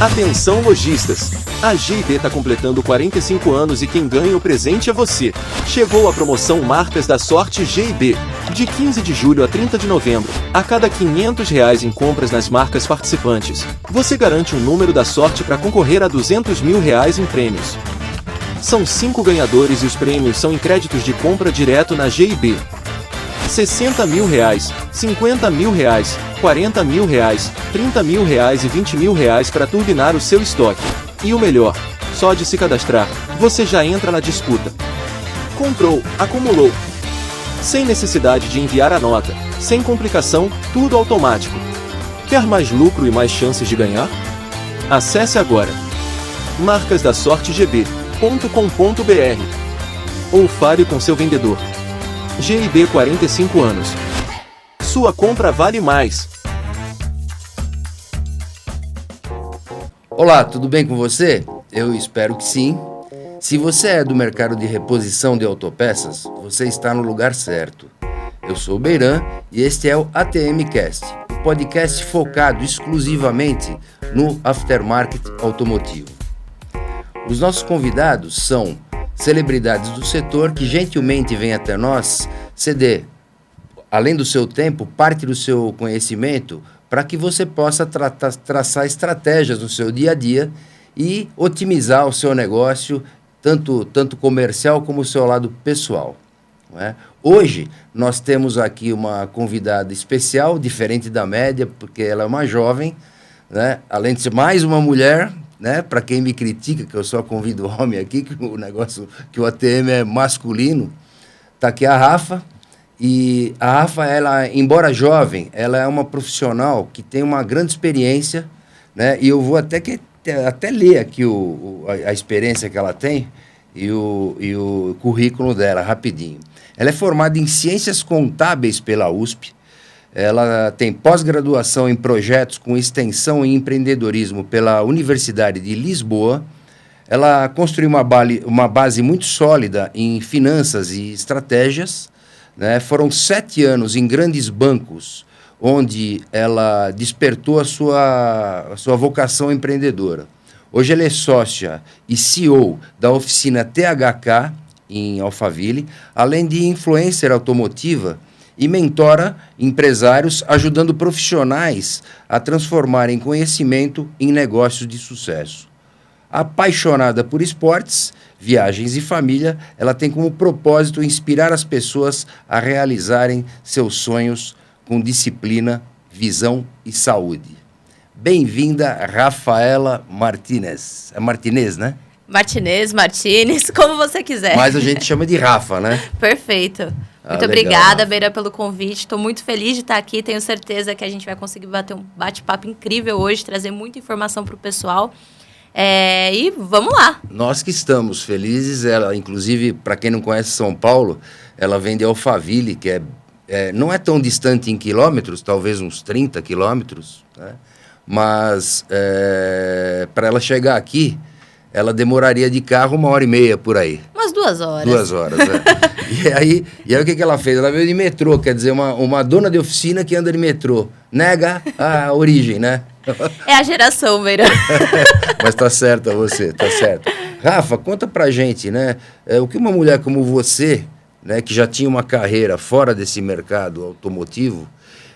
Atenção lojistas! A GIB está completando 45 anos e quem ganha o presente é você. Chegou a promoção Marcas da Sorte GIB. De 15 de julho a 30 de novembro, a cada R$ 500 em compras nas marcas participantes, você garante um número da sorte para concorrer a R$ 200 mil em prêmios. São 5 ganhadores e os prêmios são em créditos de compra direto na GIB. R$ 60 mil, R$ 50 mil, R$ 40 mil, R$ 30 mil e R$ 20 mil para turbinar o seu estoque. E o melhor, só de se cadastrar, você já entra na disputa. Comprou, acumulou. Sem necessidade de enviar a nota, sem complicação, tudo automático. Quer mais lucro e mais chances de ganhar? Acesse agora marcasdasortegb.com.br ou fale com seu vendedor. GIB 45 anos. Sua compra vale mais. Olá, tudo bem com você? Eu espero que sim. Se você é do mercado de reposição de autopeças, você está no lugar certo. Eu sou o Beiran e este é o ATMcast, um podcast focado exclusivamente no aftermarket automotivo. Os nossos convidados são celebridades do setor que gentilmente vêm até nós ceder, além do seu tempo, parte do seu conhecimento para que você possa traçar estratégias no seu dia a dia e otimizar o seu negócio, tanto comercial como o seu lado pessoal. Não é? Hoje, nós temos aqui uma convidada especial, diferente da média, porque ela é uma jovem, né? Além de ser mais uma mulher, né? Para quem me critica, que eu só convido homem aqui, que o ATM é masculino, está aqui a Rafa. E a Rafa, ela, embora jovem, ela é uma profissional que tem uma grande experiência, né? E eu vou até ler aqui a experiência que ela tem e o currículo dela, rapidinho. Ela é formada em Ciências Contábeis pela USP, ela tem pós-graduação em projetos com extensão em empreendedorismo pela Universidade de Lisboa, ela construiu uma base muito sólida em finanças e estratégias, né? Foram 7 anos em grandes bancos, onde ela despertou a sua vocação empreendedora. Hoje ela é sócia e CEO da oficina THK, em Alphaville, além de influencer automotiva e mentora empresários, ajudando profissionais a transformarem conhecimento em negócios de sucesso. Apaixonada por esportes, viagens e família, ela tem como propósito inspirar as pessoas a realizarem seus sonhos com disciplina, visão e saúde. Bem-vinda, Rafaela Martinez. É Martinez, né? Martinez, como você quiser. Mas a gente chama de Rafa, né? Perfeito. Muito obrigada, Beira, pelo convite. Estou muito feliz de estar aqui. Tenho certeza que a gente vai conseguir bater um bate-papo incrível hoje, trazer muita informação para o pessoal. E vamos lá. Nós que estamos felizes. Ela, inclusive, para quem não conhece São Paulo, ela vem de Alphaville, que não é tão distante em quilômetros, talvez uns 30 quilômetros, né? Mas para ela chegar aqui, ela demoraria de carro 1h30 por aí. Umas 2 horas. 2 horas, E aí o que ela fez? Ela veio de metrô, quer dizer, uma dona de oficina que anda de metrô. Nega a origem, né? É a geração, Beira. Mas tá certa você, tá certo. Rafa, conta pra gente, né? O que uma mulher como você, né, que já tinha uma carreira fora desse mercado automotivo,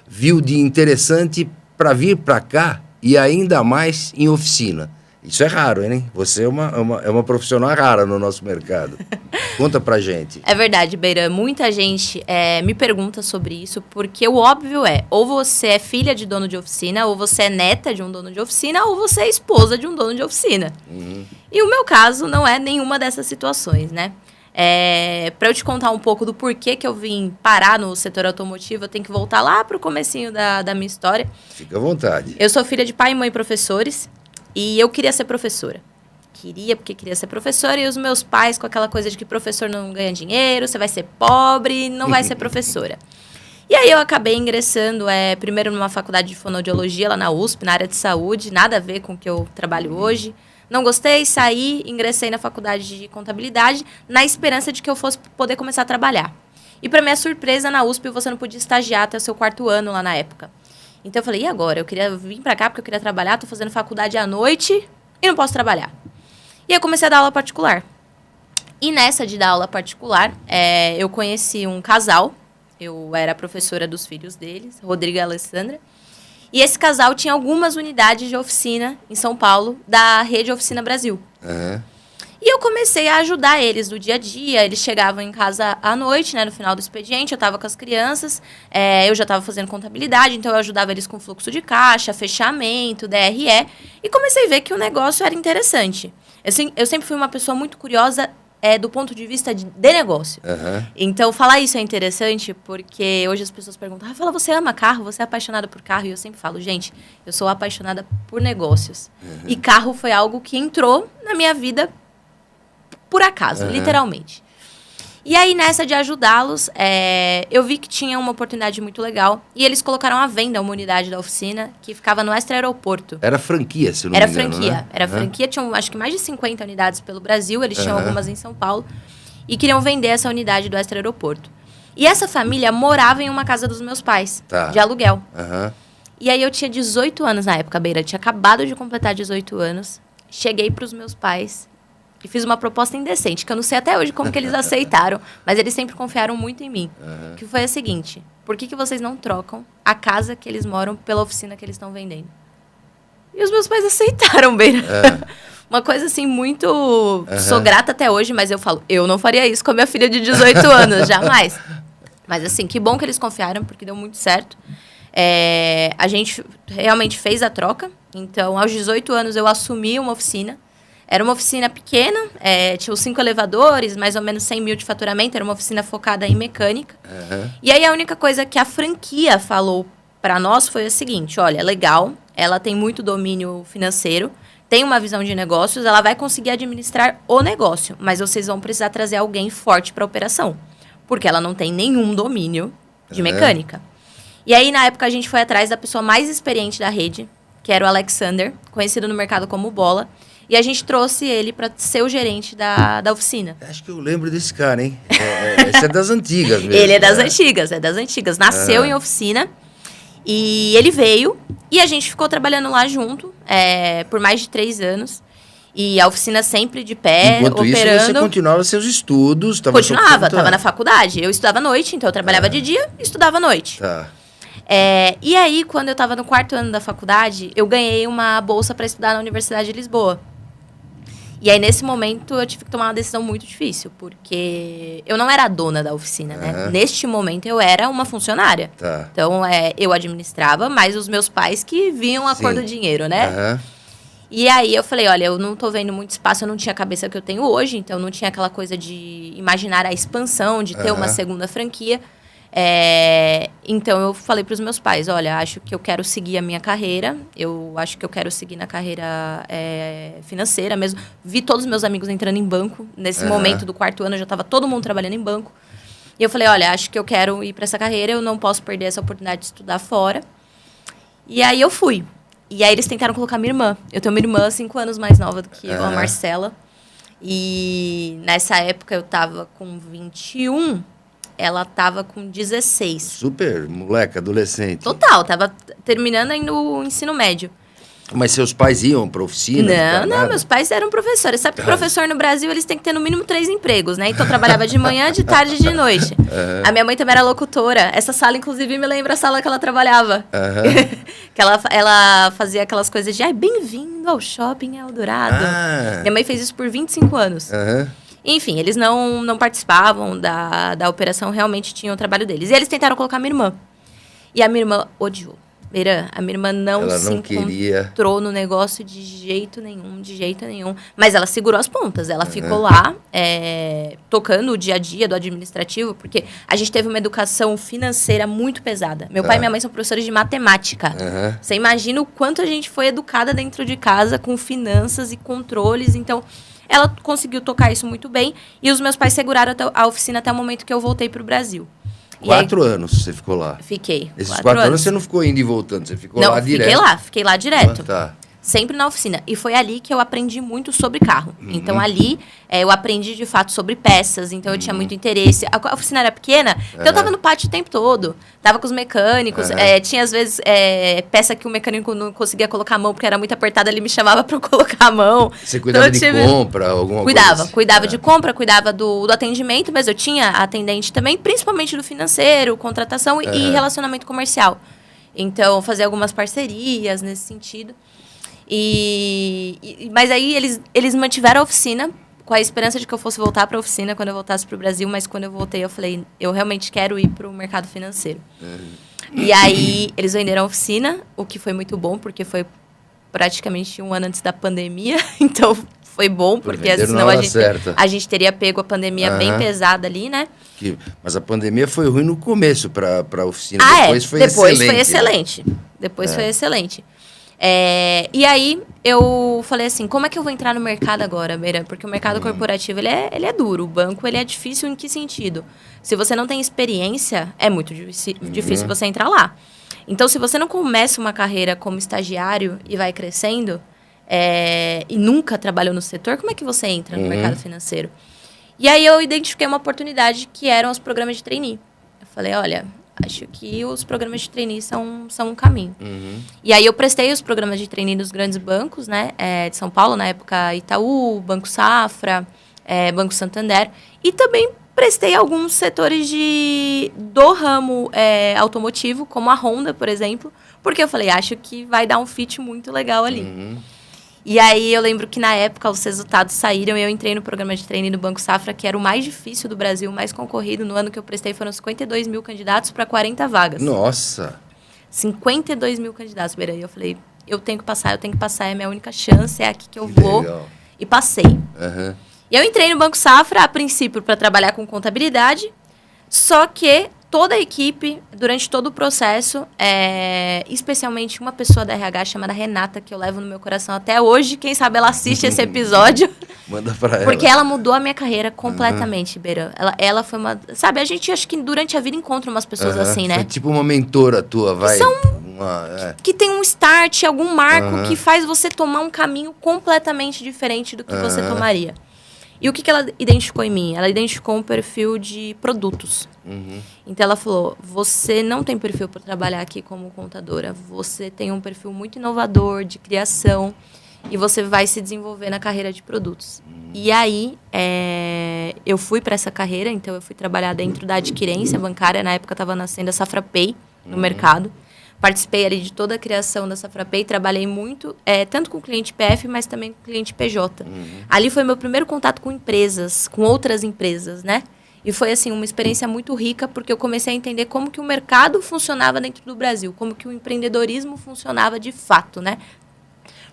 viu de interessante para vir para cá e ainda mais em oficina? Isso é raro, hein? Você é uma profissional rara no nosso mercado. Conta pra gente. É verdade, Beira. Muita gente me pergunta sobre isso, porque o óbvio ou você é filha de dono de oficina, ou você é neta de um dono de oficina, ou você é esposa de um dono de oficina. Uhum. E o meu caso não é nenhuma dessas situações, né? Para eu te contar um pouco do porquê que eu vim parar no setor automotivo, eu tenho que voltar lá pro comecinho da minha história. Fica à vontade. Eu sou filha de pai e mãe professores. E eu queria ser professora. Porque queria ser professora. E os meus pais com aquela coisa de que professor não ganha dinheiro, você vai ser pobre, não vai ser professora. E aí eu acabei ingressando primeiro numa faculdade de fonoaudiologia lá na USP, na área de saúde. Nada a ver com o que eu trabalho hoje. Não gostei, saí, ingressei na faculdade de contabilidade na esperança de que eu fosse poder começar a trabalhar. E para minha surpresa, na USP você não podia estagiar até o seu 4º ano lá na época. Então eu falei, e agora? Eu queria vir pra cá porque eu queria trabalhar, tô fazendo faculdade à noite e não posso trabalhar. E eu comecei a dar aula particular. E nessa de dar aula particular, eu conheci um casal. Eu era professora dos filhos deles, Rodrigo e Alessandra. E esse casal tinha algumas unidades de oficina em São Paulo, da Rede Oficina Brasil. E eu comecei a ajudar eles no dia a dia. Eles chegavam em casa à noite, né, no final do expediente, eu estava com as crianças, eu já estava fazendo contabilidade, então eu ajudava eles com fluxo de caixa, fechamento, DRE, e comecei a ver que o negócio era interessante. Eu sempre fui uma pessoa muito curiosa do ponto de vista de negócio. Então, falar isso é interessante, porque hoje as pessoas perguntam, fala, você ama carro? Você é apaixonada por carro? E eu sempre falo, gente, eu sou apaixonada por negócios. E carro foi algo que entrou na minha vida por acaso, literalmente. E aí, nessa de ajudá-los, eu vi que tinha uma oportunidade muito legal. E eles colocaram à venda uma unidade da oficina que ficava no Extra Aeroporto. Era franquia, se eu não me engano, franquia, né? Era franquia. Tinham, acho que, mais de 50 unidades pelo Brasil. Eles tinham algumas em São Paulo. E queriam vender essa unidade do Extra Aeroporto. E essa família morava em uma casa dos meus pais, de aluguel. E aí, eu tinha 18 anos na época, Beira. Eu tinha acabado de completar 18 anos. Cheguei para os meus pais e fiz uma proposta indecente, que eu não sei até hoje como que eles aceitaram, mas eles sempre confiaram muito em mim. Que foi a seguinte, por que vocês não trocam a casa que eles moram pela oficina que eles estão vendendo? E os meus pais aceitaram, Beira. Uma coisa assim, muito... Sou grata até hoje, mas eu falo, eu não faria isso com a minha filha de 18 anos, jamais. Mas assim, que bom que eles confiaram, porque deu muito certo. A gente realmente fez a troca. Então, aos 18 anos, eu assumi uma oficina. Era uma oficina pequena, tinha os 5 elevadores, mais ou menos 100 mil de faturamento. Era uma oficina focada em mecânica. E aí, a única coisa que a franquia falou para nós foi a seguinte, olha, legal, ela tem muito domínio financeiro, tem uma visão de negócios, ela vai conseguir administrar o negócio, mas vocês vão precisar trazer alguém forte para a operação, porque ela não tem nenhum domínio de mecânica. E aí, na época, a gente foi atrás da pessoa mais experiente da rede, que era o Alexander, conhecido no mercado como Bola. E a gente trouxe ele para ser o gerente da oficina. Acho que eu lembro desse cara, hein? Esse é das antigas mesmo. Ele é das antigas. Nasceu em oficina e ele veio e a gente ficou trabalhando lá junto por mais de 3 anos. E a oficina sempre de pé, enquanto operando. Isso, você continuava seus estudos? Continuava, estava na faculdade. Eu estudava à noite, então eu trabalhava de dia e estudava à noite. Tá. E aí, quando eu estava no 4º ano da faculdade, eu ganhei uma bolsa para estudar na Universidade de Lisboa. E aí, nesse momento, eu tive que tomar uma decisão muito difícil, porque eu não era a dona da oficina, né? Neste momento, eu era uma funcionária. Tá. Então, eu administrava, mas os meus pais que viam a cor do dinheiro, né? E aí, eu falei, olha, eu não tô vendo muito espaço, eu não tinha a cabeça que eu tenho hoje, então não tinha aquela coisa de imaginar a expansão, de ter uma segunda franquia. Então, eu falei para os meus pais, olha, acho que eu quero seguir a minha carreira, eu acho que eu quero seguir na carreira financeira mesmo. Vi todos os meus amigos entrando em banco. Nesse momento do 4º ano, já estava todo mundo trabalhando em banco. E eu falei, olha, acho que eu quero ir para essa carreira, eu não posso perder essa oportunidade de estudar fora. E aí, eu fui. E aí, eles tentaram colocar minha irmã. Eu tenho uma irmã 5 anos mais nova do que eu, a Marcela. E nessa época, eu estava com 21... Ela tava com 16. Super moleca, adolescente. Total, tava terminando ainda o ensino médio. Mas seus pais iam pra oficina? Não, meus pais eram professores. Sabe que professor no Brasil, eles têm que ter no mínimo 3 empregos, né? Então, eu trabalhava de manhã, de tarde e de noite. A minha mãe também era locutora. Essa sala, inclusive, me lembra a sala que ela trabalhava. Que ela fazia aquelas coisas de, bem-vindo ao Shopping Eldorado. Minha mãe fez isso por 25 anos. Enfim, eles não participavam da operação, realmente tinham o trabalho deles. E eles tentaram colocar minha irmã. E a minha irmã odiou. A minha irmã não encontrou no negócio de jeito nenhum. Mas ela segurou as pontas. Ela ficou lá, tocando o dia a dia do administrativo, porque a gente teve uma educação financeira muito pesada. Meu pai e minha mãe são professores de matemática. Você imagina o quanto a gente foi educada dentro de casa com finanças e controles. Então, ela conseguiu tocar isso muito bem. E os meus pais seguraram a oficina até o momento que eu voltei para o Brasil. 4 anos você ficou lá? Fiquei. Esses 4 anos você não ficou indo e voltando, você ficou lá direto? Fiquei lá direto. Tá. Sempre na oficina. E foi ali que eu aprendi muito sobre carro. Então, ali, eu aprendi, de fato, sobre peças. Então, eu tinha muito interesse. A oficina era pequena, então eu tava no pátio o tempo todo. Tava com os mecânicos. Tinha, às vezes, peça que o mecânico não conseguia colocar a mão, porque era muito apertada, ele me chamava pra eu colocar a mão. Você cuidava de compra, alguma coisa assim? Cuidava de compra, cuidava do atendimento, mas eu tinha atendente também, principalmente do financeiro, contratação e relacionamento comercial. Então, fazer algumas parcerias nesse sentido. Mas aí eles mantiveram a oficina com a esperança de que eu fosse voltar para a oficina quando eu voltasse para o Brasil, mas quando eu voltei eu falei, eu realmente quero ir para o mercado financeiro. E aí eles venderam a oficina, o que foi muito bom, porque foi praticamente um ano antes da pandemia, então foi bom, porque senão a gente teria pego a pandemia bem pesada ali, né? Mas a pandemia foi ruim no começo para a oficina, depois foi excelente. Depois foi excelente. E aí, eu falei assim, como é que eu vou entrar no mercado agora, Beira? Porque o mercado corporativo, ele é duro. O banco, ele é difícil em que sentido? Se você não tem experiência, é muito difícil você entrar lá. Então, se você não começa uma carreira como estagiário e vai crescendo, e nunca trabalhou no setor, como é que você entra no mercado financeiro? E aí, eu identifiquei uma oportunidade que eram os programas de trainee. Eu falei, olha... Acho que os programas de trainee são um caminho. E aí eu prestei os programas de trainee dos grandes bancos, né? De São Paulo, na época Itaú, Banco Safra, Banco Santander. E também prestei alguns setores do ramo automotivo, como a Honda, por exemplo. Porque eu falei, acho que vai dar um fit muito legal ali. E aí eu lembro que na época os resultados saíram e eu entrei no programa de trainee do Banco Safra, que era o mais difícil do Brasil, o mais concorrido. No ano que eu prestei foram 52 mil candidatos para 40 vagas. Nossa! 52 mil candidatos, Beira. E eu falei, eu tenho que passar, é a minha única chance, é aqui que eu vou. Legal. E passei. E eu entrei no Banco Safra, a princípio, para trabalhar com contabilidade, só que toda a equipe, durante todo o processo, especialmente uma pessoa da RH chamada Renata, que eu levo no meu coração até hoje. Quem sabe ela assiste esse episódio. Manda pra ela. Porque ela mudou a minha carreira completamente, Beira. Ela foi uma... Sabe, a gente acho que durante a vida encontra umas pessoas assim, né? Foi tipo uma mentora tua, vai. Que tem um start, algum marco que faz você tomar um caminho completamente diferente do que você tomaria. E o que ela identificou em mim? Ela identificou um perfil de produtos. Então, ela falou, você não tem perfil para trabalhar aqui como contadora. Você tem um perfil muito inovador, de criação, e você vai se desenvolver na carreira de produtos. E aí, eu fui para essa carreira, então eu fui trabalhar dentro da adquirência bancária. Na época, estava nascendo a Safrapay no mercado. Participei ali de toda a criação da Safrapay, trabalhei muito, tanto com cliente PF, mas também com cliente PJ. Ali foi meu primeiro contato com empresas, com outras empresas, né? E foi, assim, uma experiência muito rica, porque eu comecei a entender como que o mercado funcionava dentro do Brasil, como que o empreendedorismo funcionava de fato, né?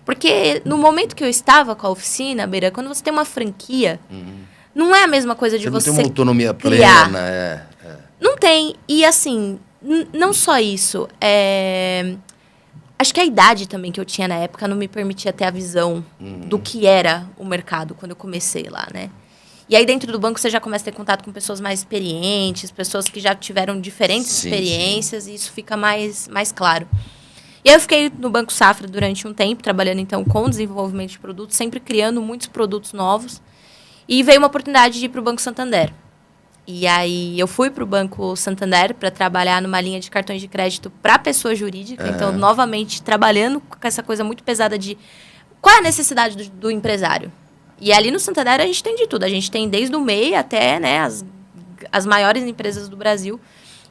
Porque no momento que eu estava com a oficina, Beira, quando você tem uma franquia, não é a mesma coisa de você não tem uma autonomia criar. plena, Não tem. E, assim... Não só isso, acho que a idade também que eu tinha na época não me permitia ter a visão do que era o mercado quando eu comecei lá, né? E aí dentro do banco você já começa a ter contato com pessoas mais experientes, pessoas que já tiveram diferentes experiências, e isso fica mais claro. E aí eu fiquei no Banco Safra durante um tempo, trabalhando então com desenvolvimento de produtos, sempre criando muitos produtos novos. E veio uma oportunidade de ir para o Banco Santander. E aí eu fui para o Banco Santander para trabalhar numa linha de cartões de crédito para pessoa jurídica. Então, novamente, trabalhando com essa coisa muito pesada de qual é a necessidade do empresário. E ali no Santander a gente tem de tudo. A gente tem desde o MEI até, né, as maiores empresas do Brasil.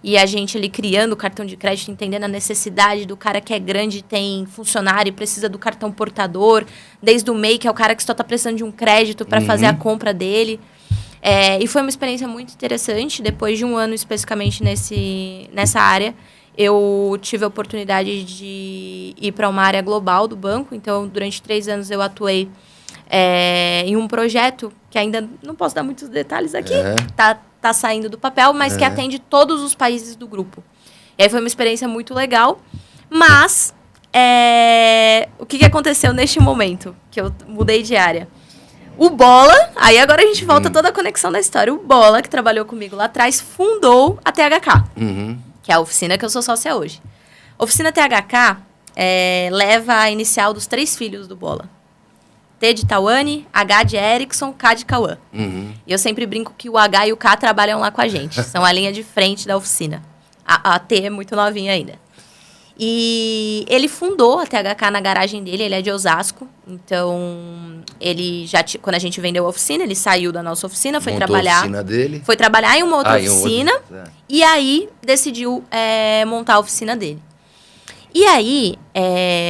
E a gente ali criando o cartão de crédito, entendendo a necessidade do cara que é grande, tem funcionário e precisa do cartão portador. Desde o MEI, que é o cara que só está precisando de um crédito para fazer a compra dele. E foi uma experiência muito interessante. Depois de um ano especificamente nessa área, eu tive a oportunidade de ir para uma área global do banco. Então, durante 3 anos eu atuei em um projeto que ainda não posso dar muitos detalhes aqui, tá saindo do papel, mas que atende todos os países do grupo. E aí foi uma experiência muito legal, mas o que aconteceu neste momento que eu mudei de área? O Bola, aí agora a gente volta toda a conexão da história. O Bola, que trabalhou comigo lá atrás, fundou a THK, que é a oficina que eu sou sócia hoje. A oficina THK, leva a inicial dos 3 filhos do Bola. T de Tawane, H de Erickson, K de Cauã. Uhum. E eu sempre brinco que o H e o K trabalham lá com a gente. São a linha de frente da oficina. A T é muito novinha ainda. E ele fundou a THK na garagem dele, ele é de Osasco. Então, ele quando a gente vendeu a oficina, ele saiu da nossa oficina, foi Montou trabalhar. a oficina dele. Foi trabalhar em uma outra em oficina. outra. E aí, decidiu montar a oficina dele. E aí,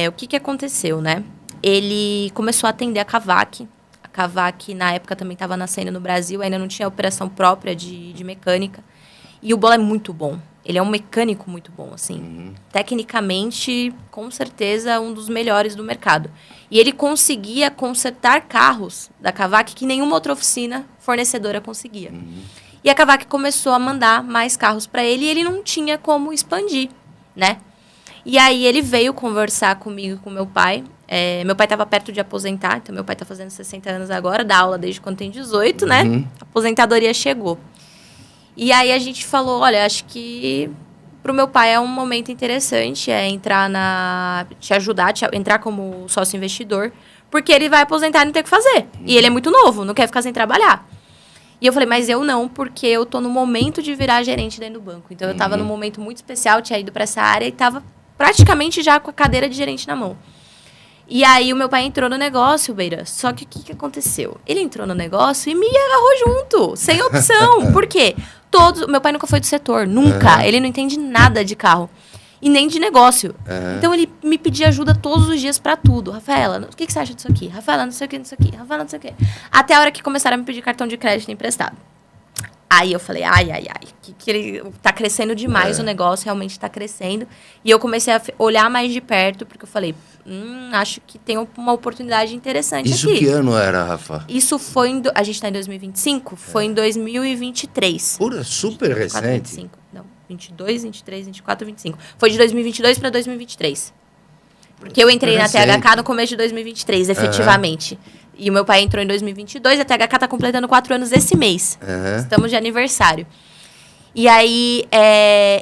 o que aconteceu, né? Ele começou a atender a Kavak. A Kavak, na época, também estava nascendo no Brasil. Ainda não tinha operação própria de mecânica. E o Bola é muito bom. Ele é um mecânico muito bom, assim. Uhum. Tecnicamente, com certeza, um dos melhores do mercado. E ele conseguia consertar carros da Kavak que nenhuma outra oficina fornecedora conseguia. Uhum. E a Kavak começou a mandar mais carros para ele e ele não tinha como expandir, né? E aí ele veio conversar comigo e com meu pai. Meu pai estava perto de aposentar, então meu pai está fazendo 60 anos agora, dá aula desde quando tem 18, né? A aposentadoria chegou. E aí a gente falou, olha, acho que pro meu pai é um momento interessante, te ajudar, entrar como sócio investidor, porque ele vai aposentar e não tem o que fazer. E ele é muito novo, não quer ficar sem trabalhar. E eu falei, mas eu não, porque eu tô no momento de virar gerente dentro do banco. Então eu tava num momento muito especial, tinha ido para essa área e tava praticamente já com a cadeira de gerente na mão. E aí o meu pai entrou no negócio, Beira. Só que o que aconteceu? Ele entrou no negócio e me agarrou junto, sem opção. Por quê? Meu pai nunca foi do setor, nunca. Ele não entende nada de carro. E nem de negócio. Então ele me pedia ajuda todos os dias pra tudo. Rafaela, o que você acha disso aqui? Rafaela, não sei o que, não sei o que. Rafaela, não sei o que. Até a hora que começaram a me pedir cartão de crédito emprestado. Aí eu falei, ai. Que ele tá crescendo demais o negócio, realmente tá crescendo. E eu comecei a olhar mais de perto, porque eu falei, acho que tem uma oportunidade interessante Isso aqui. que ano era, Rafa? Isso foi a gente tá em 2025? Foi em 2023. Pura, super 24, recente. 25. Não, 22, 23, 24, 25. Foi de 2022 para 2023. Porque eu entrei na THK no começo de 2023, efetivamente. E o meu pai entrou em 2022, a THK tá completando 4 anos esse mês. Estamos de aniversário. E aí,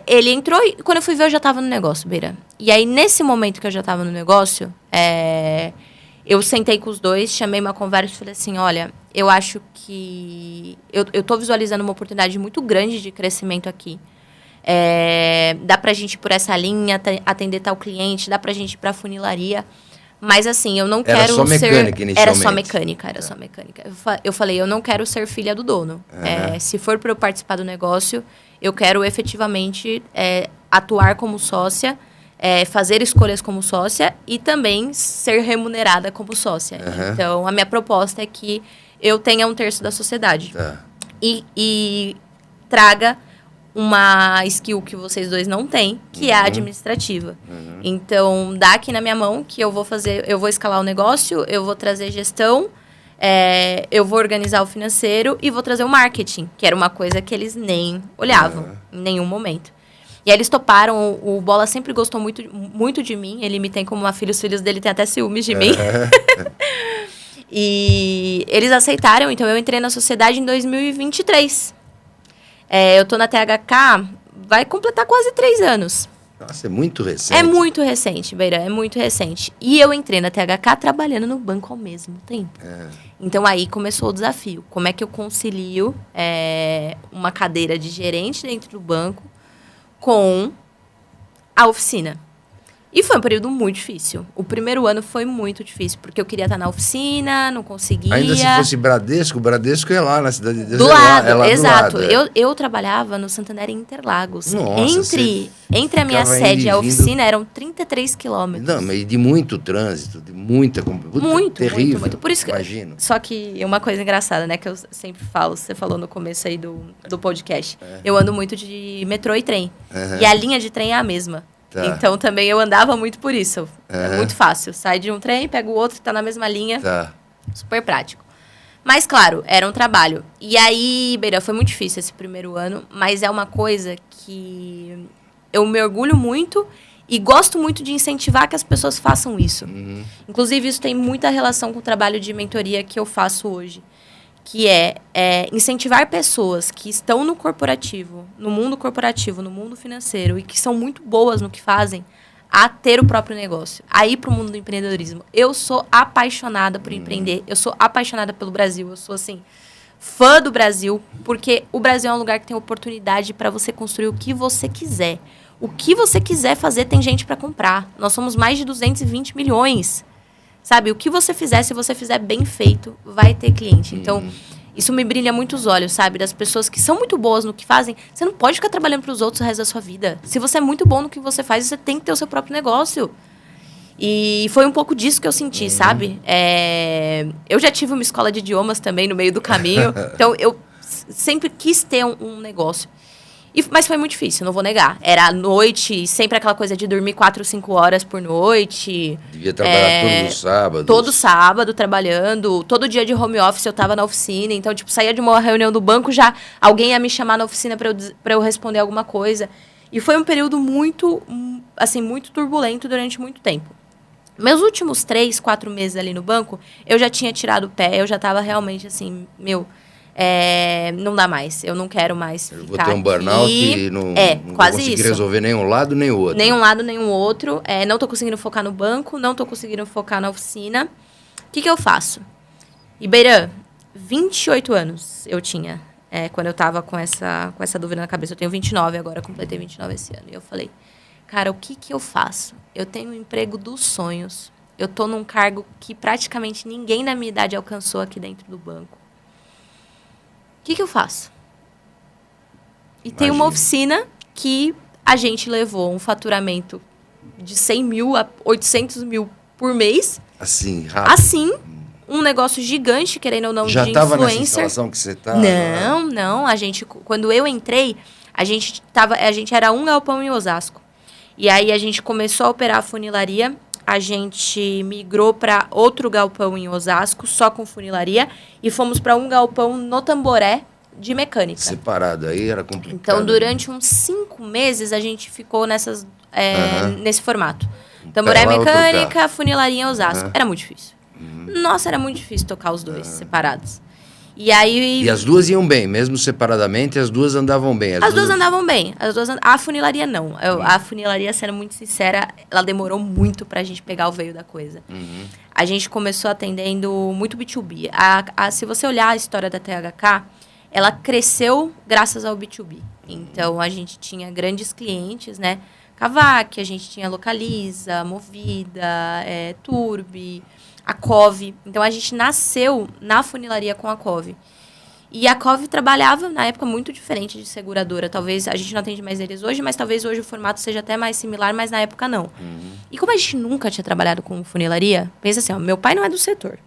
ele entrou e quando eu fui ver, eu já tava no negócio, Beira. E aí, nesse momento que eu já tava no negócio, eu sentei com os dois, chamei uma conversa e falei assim, olha, eu acho que eu tô visualizando uma oportunidade muito grande de crescimento aqui. Dá pra gente ir por essa linha, atender tal cliente, dá pra gente ir pra funilaria. Mas assim, eu não quero só mecânica inicialmente. Era só mecânica. Eu falei, eu não quero ser filha do dono. Se for para eu participar do negócio, eu quero efetivamente atuar como sócia, fazer escolhas como sócia e também ser remunerada como sócia. Então, a minha proposta é que eu tenha 1/3 da sociedade. E traga uma skill que vocês dois não têm, que é a administrativa. Então, dá aqui na minha mão que eu vou escalar o negócio, eu vou trazer gestão, eu vou organizar o financeiro e vou trazer o marketing, que era uma coisa que eles nem olhavam em nenhum momento. E aí eles toparam, o Bola sempre gostou muito, muito de mim, ele me tem como uma filha, os filhos dele têm até ciúmes de mim. E eles aceitaram, então eu entrei na sociedade em 2023. Eu tô na THK, vai completar quase 3 anos. Nossa, é muito recente. É muito recente, Beira, é muito recente. E eu entrei na THK trabalhando no banco ao mesmo tempo. Então aí começou o desafio. Como é que eu concilio uma cadeira de gerente dentro do banco com a oficina? E foi um período muito difícil. O primeiro ano foi muito difícil, porque eu queria estar na oficina, não conseguia. Ainda se fosse Bradesco, o Bradesco é lá na Cidade de Deus. Do lado, lá exato. Do lado, eu trabalhava no Santander Interlagos. Nossa, entre a minha sede e a oficina eram 33 quilômetros. Não, mas de muito trânsito, de muita... terrível, muito. Por isso que, imagino. Só que uma coisa engraçada, né, que eu sempre falo, você falou no começo aí do podcast. Eu ando muito de metrô e trem. E a linha de trem é a mesma. Então, também eu andava muito por isso. É muito fácil. Sai de um trem, pega o outro, tá na mesma linha. Super prático. Mas, claro, era um trabalho. E aí, Beira, foi muito difícil esse primeiro ano. Mas é uma coisa que eu me orgulho muito e gosto muito de incentivar que as pessoas façam isso. Inclusive, isso tem muita relação com o trabalho de mentoria que eu faço hoje. Que é incentivar pessoas que estão no corporativo, no mundo financeiro, e que são muito boas no que fazem, a ter o próprio negócio, a ir para o mundo do empreendedorismo. Eu sou apaixonada por empreender, eu sou apaixonada pelo Brasil, eu sou, assim, fã do Brasil, porque o Brasil é um lugar que tem oportunidade para você construir o que você quiser. O que você quiser fazer, tem gente para comprar. Nós somos mais de 220 milhões. Sabe, o que você fizer, se você fizer bem feito, vai ter cliente. Então, isso me brilha muito os olhos, sabe? Das pessoas que são muito boas no que fazem. Você não pode ficar trabalhando para os outros o resto da sua vida. Se você é muito bom no que você faz, você tem que ter o seu próprio negócio. E foi um pouco disso que eu senti, sabe? Eu já tive uma escola de idiomas também no meio do caminho. Então, eu sempre quis ter um negócio. Mas foi muito difícil, não vou negar. Era à noite, sempre aquela coisa de dormir 4 ou 5 horas por noite. Devia trabalhar todos os sábados. Todo sábado trabalhando. Todo dia de home office eu tava na oficina. Então, tipo, saía de uma reunião do banco, já alguém ia me chamar na oficina pra eu responder alguma coisa. E foi um período muito, assim, muito turbulento durante muito tempo. Meus últimos 3, 4 meses ali no banco, eu já tinha tirado o pé, eu já tava realmente assim, não dá mais, eu não quero mais ficar vou ter um burnout e não quase consegui isso. resolver nenhum lado nem o outro. Nenhum lado, nenhum outro. Não tô conseguindo focar no banco, não tô conseguindo focar na oficina. O que eu faço? Ibeiran, 28 anos eu tinha, quando eu tava com essa dúvida na cabeça. Eu tenho 29 agora, completei 29 esse ano. E eu falei, cara, o que eu faço? Eu tenho um emprego dos sonhos. Eu tô num cargo que praticamente ninguém da minha idade alcançou aqui dentro do banco. O que eu faço? E tem uma oficina que a gente levou um faturamento de 100 mil a 800 mil por mês. Assim, rápido. Assim, um negócio gigante, querendo ou não, já de tava influencer. Nessa instalação que você tá? Não. Quando eu entrei, a gente era um galpão em Osasco. E aí a gente começou a operar a funilaria. A gente migrou para outro galpão em Osasco, só com funilaria, e fomos para um galpão no Tamboré de mecânica. Separado, aí era complicado. Então, durante uns 5 meses, a gente ficou nesse formato. Tamboré mecânica, funilaria em Osasco. Era muito difícil. Nossa, era muito difícil tocar os dois separados. E aí... E as duas iam bem, mesmo separadamente, as duas andavam bem. As duas andavam bem. A funilaria não. A funilaria, sendo muito sincera, ela demorou muito pra gente pegar o veio da coisa. A gente começou atendendo muito B2B. Se você olhar a história da THK, ela cresceu graças ao B2B. Então, a gente tinha grandes clientes, né? Cavac, a gente tinha Localiza, Movida, Turbi, a Cove. Então, a gente nasceu na funilaria com a Cove. E a Cove trabalhava, na época, muito diferente de seguradora. Talvez, a gente não atende mais eles hoje, mas talvez hoje o formato seja até mais similar, mas na época não. E como a gente nunca tinha trabalhado com funilaria, pensa assim, meu pai não é do setor.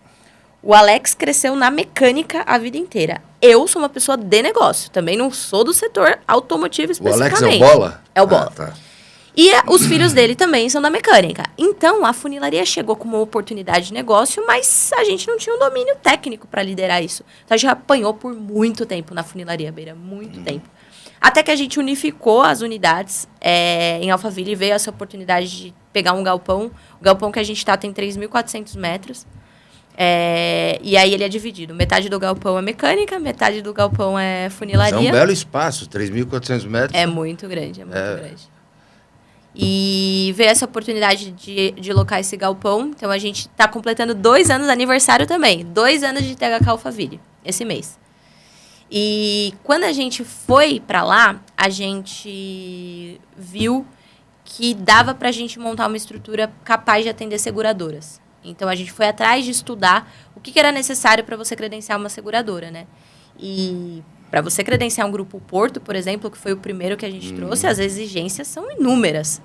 O Alex cresceu na mecânica a vida inteira. Eu sou uma pessoa de negócio. Também não sou do setor automotivo especificamente. O Alex é o Bola? É o Bola. Tá. E os filhos dele também são da mecânica. Então, a funilaria chegou como uma oportunidade de negócio, mas a gente não tinha um domínio técnico para liderar isso. Então, a gente apanhou por muito tempo na funilaria, Beira. Muito tempo. Até que a gente unificou as unidades em Alphaville e veio essa oportunidade de pegar um galpão. O galpão que a gente tem 3.400 metros. E aí ele é dividido. Metade do galpão é mecânica, metade do galpão é funilaria. Mas é um belo espaço, 3.400 metros. É muito grande, grande. E veio essa oportunidade de locar esse galpão. Então, a gente está completando 2 anos, aniversário também. 2 anos de THK Alphaville, esse mês. E quando a gente foi para lá, a gente viu que dava para a gente montar uma estrutura capaz de atender seguradoras. Então, a gente foi atrás de estudar o que era necessário para você credenciar uma seguradora, né? E para você credenciar um grupo Porto, por exemplo, que foi o primeiro que a gente trouxe, as exigências são inúmeras.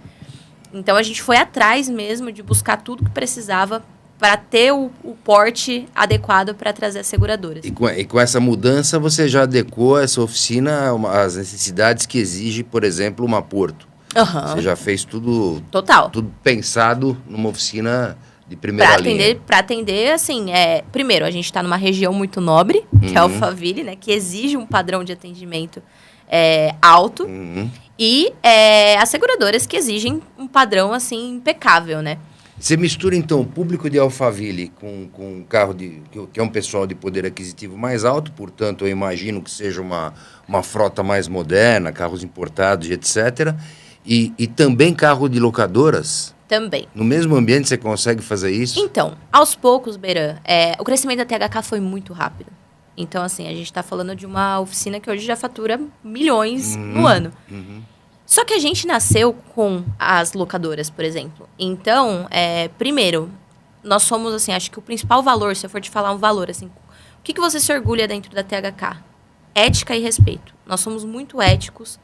Então, a gente foi atrás mesmo de buscar tudo que precisava para ter o porte adequado para trazer as seguradoras. E com essa mudança, você já adequou essa oficina às necessidades que exige, por exemplo, uma Porto. Você já fez tudo... Total. Tudo pensado numa oficina de primeira linha. Para atender, assim, primeiro, a gente está numa região muito nobre, que é Alphaville, né? Que exige um padrão de atendimento alto. E as seguradoras que exigem um padrão, assim, impecável, né? Você mistura, então, o público de Alphaville com um carro que é um pessoal de poder aquisitivo mais alto, portanto, eu imagino que seja uma frota mais moderna, carros importados, etc., E também carro de locadoras? Também. No mesmo ambiente você consegue fazer isso? Então, aos poucos, Beiran, o crescimento da THK foi muito rápido. Então, assim, a gente está falando de uma oficina que hoje já fatura milhões no ano. Só que a gente nasceu com as locadoras, por exemplo. Então, primeiro, nós somos, assim, acho que o principal valor, se eu for te falar um valor, assim, o que você se orgulha dentro da THK? Ética e respeito. Nós somos muito éticos,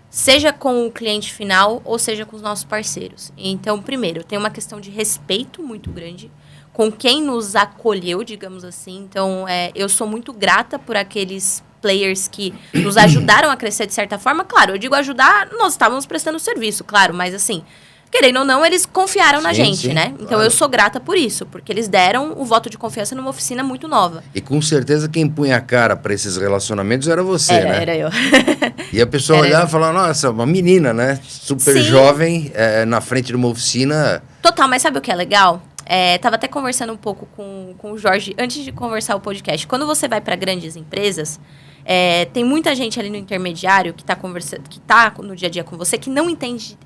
seja com o cliente final ou seja com os nossos parceiros. Então, primeiro, tem uma questão de respeito muito grande com quem nos acolheu, digamos assim. Então, eu sou muito grata por aqueles players que nos ajudaram a crescer de certa forma. Claro, eu digo ajudar, nós estávamos prestando serviço, claro, mas assim, querendo ou não, eles confiaram na gente, né? Então, claro. Eu sou grata por isso, porque eles deram o voto de confiança numa oficina muito nova. E com certeza quem punha a cara para esses relacionamentos era você, né? Era eu. E a pessoa olhava e falava, nossa, uma menina, né? Super jovem, na frente de uma oficina. Total, mas sabe o que é legal? Tava até conversando um pouco com o Jorge, antes de conversar o podcast. Quando você vai para grandes empresas, tem muita gente ali no intermediário que tá no dia a dia com você, que não entende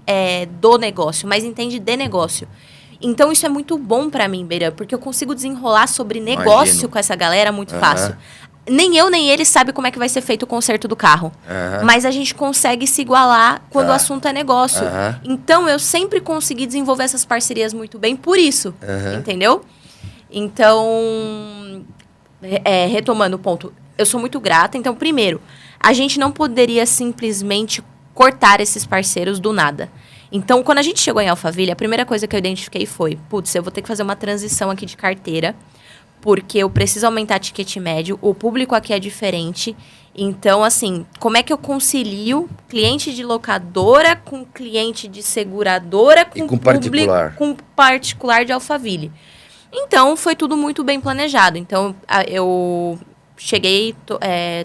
do negócio, mas entende de negócio. Então, isso é muito bom para mim, Beiran, porque eu consigo desenrolar sobre negócio com essa galera muito fácil. Nem eu, nem ele sabe como é que vai ser feito o conserto do carro. Mas a gente consegue se igualar quando o assunto é negócio. Então, eu sempre consegui desenvolver essas parcerias muito bem por isso. Entendeu? Então, retomando o ponto, eu sou muito grata. Então, primeiro, a gente não poderia simplesmente cortar esses parceiros do nada. Então, quando a gente chegou em Alphaville, a primeira coisa que eu identifiquei foi, putz, eu vou ter que fazer uma transição aqui de carteira, porque eu preciso aumentar ticket médio, o público aqui é diferente. Então, assim, como é que eu concilio cliente de locadora com cliente de seguradora com particular? Com particular de Alphaville. Então, foi tudo muito bem planejado. Então, eu cheguei,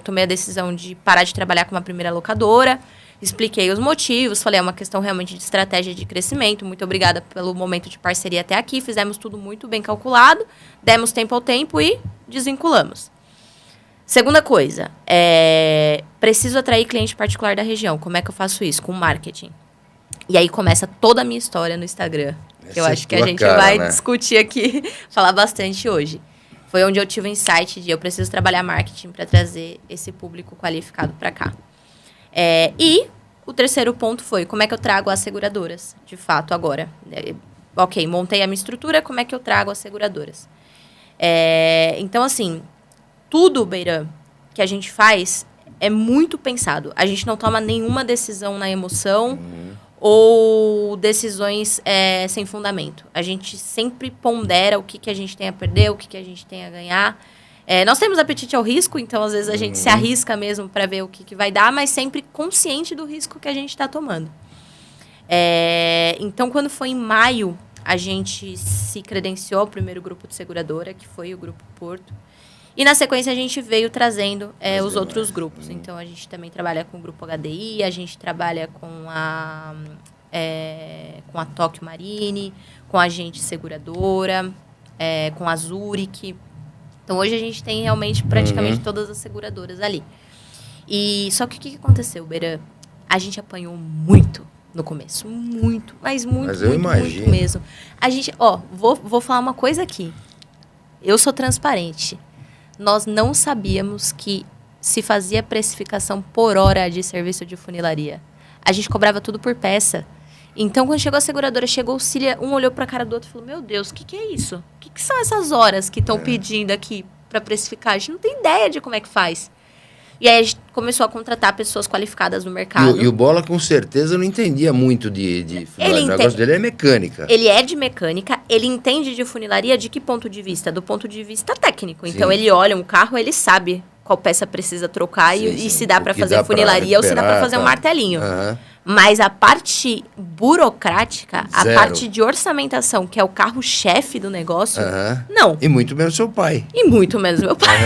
tomei a decisão de parar de trabalhar com uma primeira locadora, expliquei os motivos, falei, é uma questão realmente de estratégia de crescimento, muito obrigada pelo momento de parceria até aqui, fizemos tudo muito bem calculado, demos tempo ao tempo e desvinculamos. Segunda coisa, preciso atrair cliente particular da região, como é que eu faço isso? Com marketing. E aí começa toda a minha história no Instagram, que eu acho que a gente vai discutir aqui, falar bastante hoje. Foi onde eu tive o insight de eu preciso trabalhar marketing para trazer esse público qualificado para cá. E o terceiro ponto foi como é que eu trago as seguradoras, de fato, agora. Ok, montei a minha estrutura, como é que eu trago as seguradoras? Então, assim, tudo, Beiran, que a gente faz é muito pensado. A gente não toma nenhuma decisão na emoção ou decisões sem fundamento. A gente sempre pondera o que a gente tem a perder, o que a gente tem a ganhar. Nós temos apetite ao risco, então às vezes a gente se arrisca mesmo para ver o que vai dar, mas sempre consciente do risco que a gente está tomando. Então, quando foi em maio, a gente se credenciou ao primeiro grupo de seguradora, que foi o Grupo Porto. E na sequência a gente veio trazendo os outros grupos. Então, a gente também trabalha com o Grupo HDI, a gente trabalha com a Tóquio Marine, com a Agente Seguradora, com a Zurich. Então, hoje a gente tem realmente praticamente todas as seguradoras ali. E só que o que aconteceu, Beiran? A gente apanhou muito no começo. Muito, mas muito mesmo. A gente, vou falar uma coisa aqui. Eu sou transparente. Nós não sabíamos que se fazia precificação por hora de serviço de funilaria. A gente cobrava tudo por peça. Então, quando chegou a seguradora, chegou o Cília, um olhou para a cara do outro e falou, meu Deus, o que é isso? O que são essas horas que estão pedindo aqui para precificar? A gente não tem ideia de como é que faz. E aí, a gente começou a contratar pessoas qualificadas no mercado. E o Bola, com certeza, não entendia muito de funilaria. O negócio dele é mecânica. Ele é de mecânica, ele entende de funilaria de que ponto de vista? Do ponto de vista técnico. Então, ele olha um carro, ele sabe qual peça precisa trocar e se dá para fazer funilaria ou se dá para fazer um martelinho. Mas a parte burocrática, a parte de orçamentação, que é o carro-chefe do negócio, não. E muito menos seu pai. E muito menos meu pai.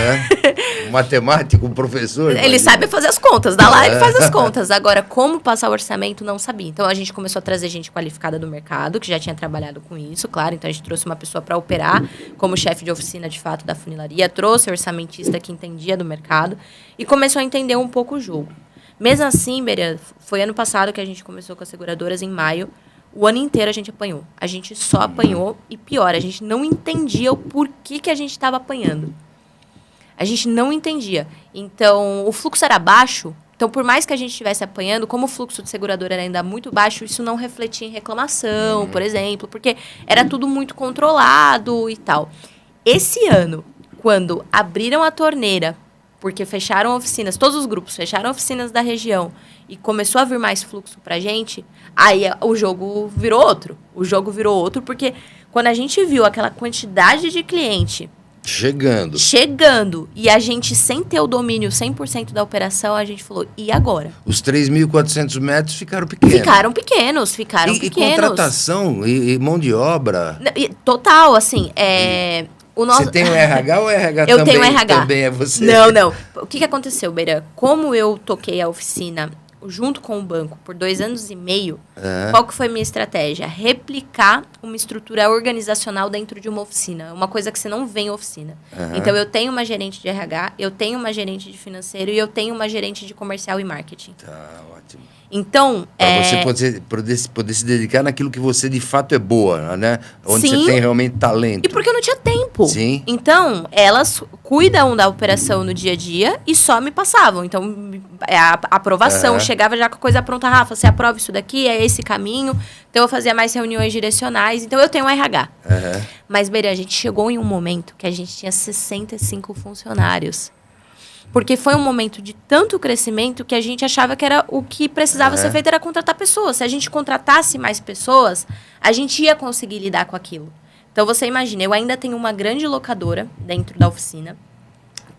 Um matemático, um professor. Ele sabe fazer as contas, dá lá e faz as contas. Agora, como passar o orçamento, não sabia. Então, a gente começou a trazer gente qualificada do mercado, que já tinha trabalhado com isso, claro. Então, a gente trouxe uma pessoa para operar como chefe de oficina, de fato, da funilaria. Trouxe orçamentista que entendia do mercado e começou a entender um pouco o jogo. Mesmo assim, Beira, foi ano passado que a gente começou com as seguradoras, em maio. O ano inteiro a gente apanhou. A gente só apanhou e pior, a gente não entendia o porquê que a gente estava apanhando. A gente não entendia. Então, o fluxo era baixo. Então, por mais que a gente estivesse apanhando, como o fluxo de seguradora era ainda muito baixo, isso não refletia em reclamação, por exemplo, porque era tudo muito controlado e tal. Esse ano, quando abriram a torneira, porque fecharam oficinas, todos os grupos fecharam oficinas da região e começou a vir mais fluxo pra gente, aí o jogo virou outro. O jogo virou outro porque quando a gente viu aquela quantidade de cliente chegando, e a gente sem ter o domínio 100% da operação, a gente falou, e agora? Os 3.400 metros ficaram pequenos. Ficaram pequenos. E contratação, e mão de obra. Total, assim, Você tem o RH ou o RH eu tenho RH. Também é você? Não. O que aconteceu, Beira? Como eu toquei a oficina junto com o banco por 2 anos e meio, qual que foi a minha estratégia? Replicar uma estrutura organizacional dentro de uma oficina. Uma coisa que você não vê em oficina. Então, eu tenho uma gerente de RH, eu tenho uma gerente de financeiro e eu tenho uma gerente de comercial e marketing. Tá, ótimo. Então, Para você poder se dedicar naquilo que você de fato é boa, né? Onde Sim. você tem realmente talento. E porque eu não tinha tempo. Sim. Então, elas cuidam da operação no dia a dia e só me passavam. Então, a aprovação, chegava já com a coisa pronta. Rafa, você aprova isso daqui, é esse caminho. Então, eu fazia mais reuniões direcionais. Então, eu tenho um RH. Mas, Beira, a gente chegou em um momento que a gente tinha 65 funcionários. Porque foi um momento de tanto crescimento que a gente achava que era o que precisava ser feito era contratar pessoas. Se a gente contratasse mais pessoas, a gente ia conseguir lidar com aquilo. Então, você imagina, eu ainda tenho uma grande locadora dentro da oficina.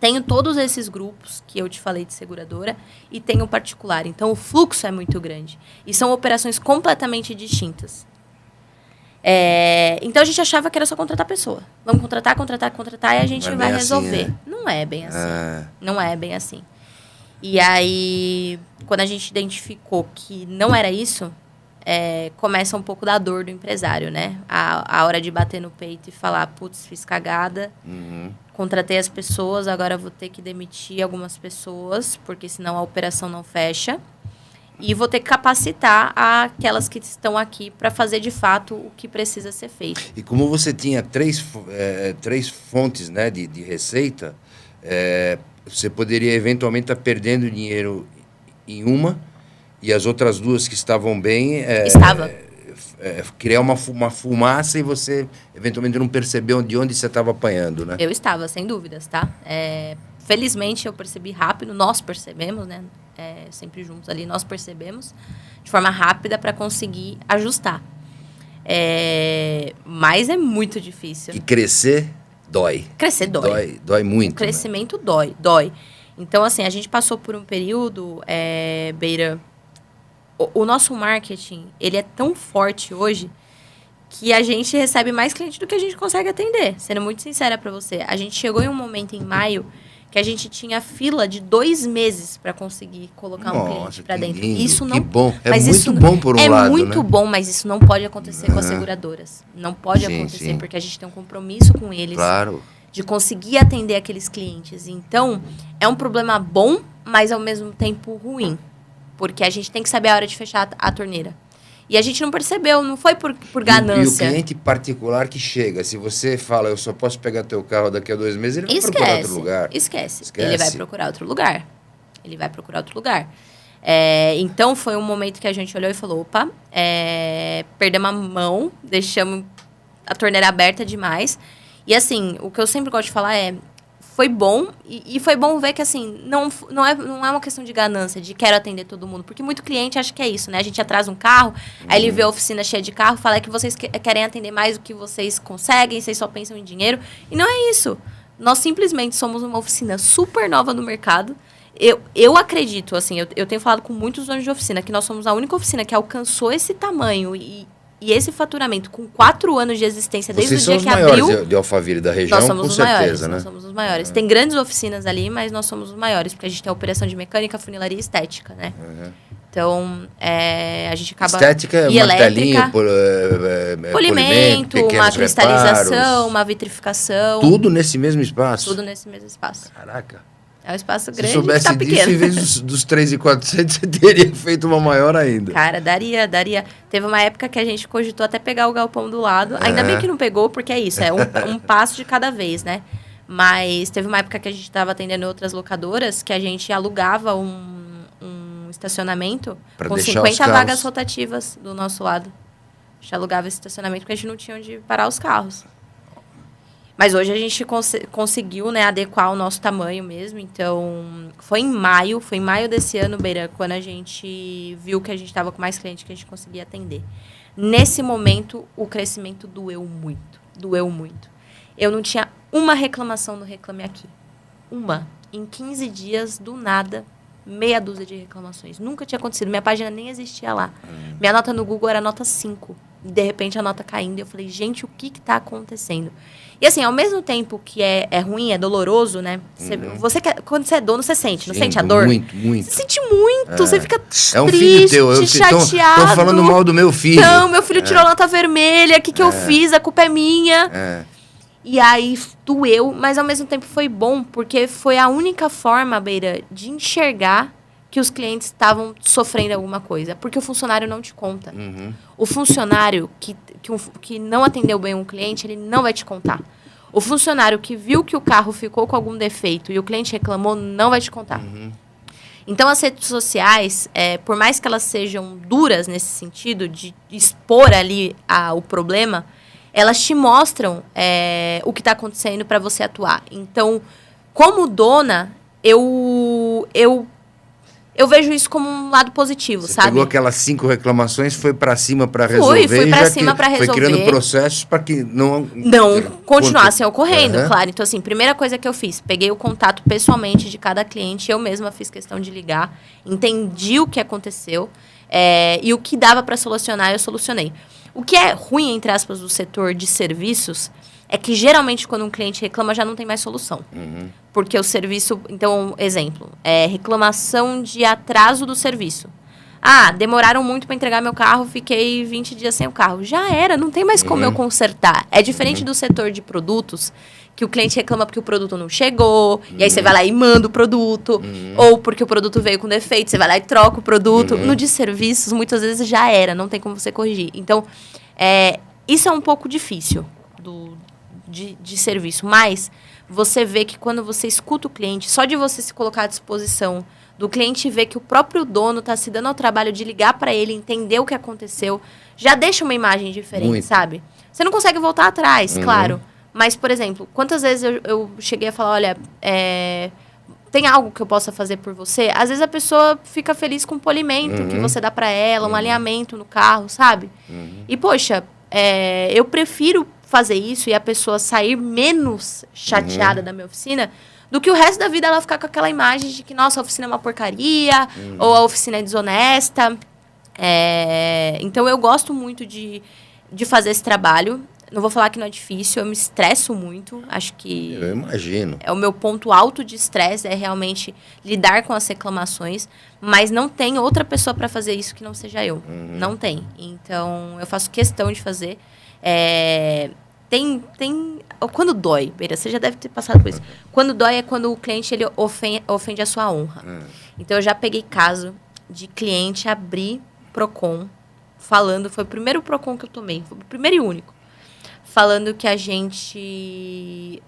Tenho todos esses grupos que eu te falei de seguradora e tenho o particular. Então, o fluxo é muito grande. E são operações completamente distintas. Então, a gente achava que era só contratar pessoa. Vamos contratar e a gente vai resolver. Assim, né? Não é bem assim. Não é bem assim. E aí, quando a gente identificou que não era isso, começa um pouco da dor do empresário, né? A hora de bater no peito e falar, putz, fiz cagada, contratei as pessoas, agora vou ter que demitir algumas pessoas, porque senão a operação não fecha. E vou ter que capacitar aquelas que estão aqui para fazer, de fato, o que precisa ser feito. E como você tinha três fontes, né, de receita, você poderia, eventualmente, estar perdendo dinheiro em uma e as outras 2 que estavam bem... criar uma fumaça e você, eventualmente, não percebeu de onde você estava apanhando, né? Eu estava, sem dúvidas, tá? Felizmente, eu percebi rápido, nós percebemos, né? Sempre juntos ali, nós percebemos de forma rápida para conseguir ajustar. Mas é muito difícil. E crescer dói. Crescer dói. Dói muito. O crescimento, né? dói. Então, assim, a gente passou por um período, Beira, o nosso marketing, ele é tão forte hoje que a gente recebe mais cliente do que a gente consegue atender. Sendo muito sincera para você. A gente chegou em um momento em maio que a gente tinha fila de 2 meses para conseguir colocar um cliente para dentro. Lindo, isso não, que bom. Mas muito isso bom por um lado, É muito bom, mas isso não pode acontecer com as seguradoras. Não pode acontecer, porque a gente tem um compromisso com eles. Claro. De conseguir atender aqueles clientes. Então, é um problema bom, mas ao mesmo tempo ruim. Porque a gente tem que saber a hora de fechar a torneira. E a gente não percebeu, não foi por ganância. E o cliente particular que chega, se você fala, eu só posso pegar teu carro daqui a 2 meses, ele vai procurar outro lugar. Esquece. Ele vai procurar outro lugar. Então, foi um momento que a gente olhou e falou, opa, perdemos a mão, deixamos a torneira aberta demais. E, assim, o que eu sempre gosto de falar foi bom, e foi bom ver que, assim, não é uma questão de ganância, de quero atender todo mundo, porque muito cliente acha que é isso, né? A gente atrasa um carro, aí ele vê a oficina cheia de carro, fala que vocês querem atender mais do que vocês conseguem, vocês só pensam em dinheiro, e não é isso. Nós simplesmente somos uma oficina super nova no mercado. Eu acredito, assim, eu tenho falado com muitos donos de oficina, que nós somos a única oficina que alcançou esse tamanho e esse faturamento com 4 anos de existência, desde o dia que abriu... Vocês são os maiores de Alphaville da região, com certeza, né? Nós somos os maiores. Tem grandes oficinas ali, mas nós somos os maiores, porque a gente tem a operação de mecânica, funilaria e estética, né? Então, a gente acaba... Estética, martelinho, polimento, uma cristalização, reparos, uma vitrificação. Tudo nesse mesmo espaço? Tudo nesse mesmo espaço. Caraca. É um espaço Se grande que soubesse tá disso, pequeno. em vez dos 3.400, você teria feito uma maior ainda. Cara, daria. Teve uma época que a gente cogitou até pegar o galpão do lado. Ainda bem que não pegou, porque é isso, é um passo de cada vez, né? Mas teve uma época que a gente estava atendendo outras locadoras que a gente alugava um estacionamento Pra com deixar os 50 carros. vagas rotativas do nosso lado. A gente alugava esse estacionamento porque a gente não tinha onde parar os carros. Mas hoje a gente conseguiu, né, adequar o nosso tamanho mesmo. Então, foi em maio desse ano, Beira, quando a gente viu que a gente estava com mais clientes que a gente conseguia atender. Nesse momento, o crescimento doeu muito. Doeu muito. Eu não tinha uma reclamação no Reclame Aqui. Uma. Em 15 dias, do nada, meia dúzia de reclamações. Nunca tinha acontecido. Minha página nem existia lá. Minha nota no Google era nota 5. E, de repente, a nota caindo. E eu falei, gente, o que está acontecendo? E assim, ao mesmo tempo que é ruim, é doloroso, né? Você quando você é dono, você sente, não sente a dor? Muito, muito. Você sente muito, você fica triste, É um filho teu. chateado. Estão falando mal do meu filho. Não, meu filho tirou nota vermelha, o que eu fiz? A culpa é minha. E aí, doeu, mas ao mesmo tempo foi bom, porque foi a única forma, Beira, de enxergar que os clientes estavam sofrendo alguma coisa. Porque o funcionário não te conta. O funcionário que não atendeu bem um cliente, ele não vai te contar. O funcionário que viu que o carro ficou com algum defeito e o cliente reclamou, não vai te contar. Então, as redes sociais, por mais que elas sejam duras nesse sentido, de expor ali o problema, elas te mostram o que está acontecendo para você atuar. Então, como dona, eu vejo isso como um lado positivo, Você sabe? pegou aquelas 5 reclamações, foi pra cima pra resolver. Fui pra cima pra resolver. Foi criando processos para que não continuassem ocorrendo, claro. Então, assim, primeira coisa que eu fiz, peguei o contato pessoalmente de cada cliente, eu mesma fiz questão de ligar, entendi o que aconteceu e o que dava para solucionar, eu solucionei. O que é ruim, entre aspas, do setor de serviços é que, geralmente, quando um cliente reclama, já não tem mais solução. Porque o serviço... Então, exemplo, reclamação de atraso do serviço. Demoraram muito para entregar meu carro, fiquei 20 dias sem o carro. Já era, não tem mais como eu consertar. É diferente do setor de produtos, que o cliente reclama porque o produto não chegou, e aí você vai lá e manda o produto, ou porque o produto veio com defeito, você vai lá e troca o produto. No de serviços, muitas vezes já era, não tem como você corrigir. Então, isso é um pouco difícil de serviço, mas você vê que quando você escuta o cliente, só de você se colocar à disposição do cliente ver que o próprio dono está se dando ao trabalho de ligar para ele, entender o que aconteceu, já deixa uma imagem diferente, sabe? Você não consegue voltar atrás, claro. Mas, por exemplo, quantas vezes eu cheguei a falar, olha, tem algo que eu possa fazer por você? Às vezes a pessoa fica feliz com o polimento que você dá para ela, um alinhamento no carro, sabe? E, poxa, eu prefiro fazer isso e a pessoa sair menos chateada da minha oficina do que o resto da vida ela ficar com aquela imagem de que, nossa, a oficina é uma porcaria ou a oficina é desonesta. Então, eu gosto muito de fazer esse trabalho. Não vou falar que não é difícil, eu me estresso muito. Acho que... Eu imagino. É o meu ponto alto de estresse, é realmente lidar com as reclamações. Mas não tem outra pessoa para fazer isso que não seja eu. Não tem. Então, eu faço questão de fazer. Quando dói, Beira, você já deve ter passado por isso. Quando dói é quando o cliente ele ofende a sua honra. Então, eu já peguei caso de cliente abrir Procon falando, foi o primeiro Procon que eu tomei, foi o primeiro e único, falando que a gente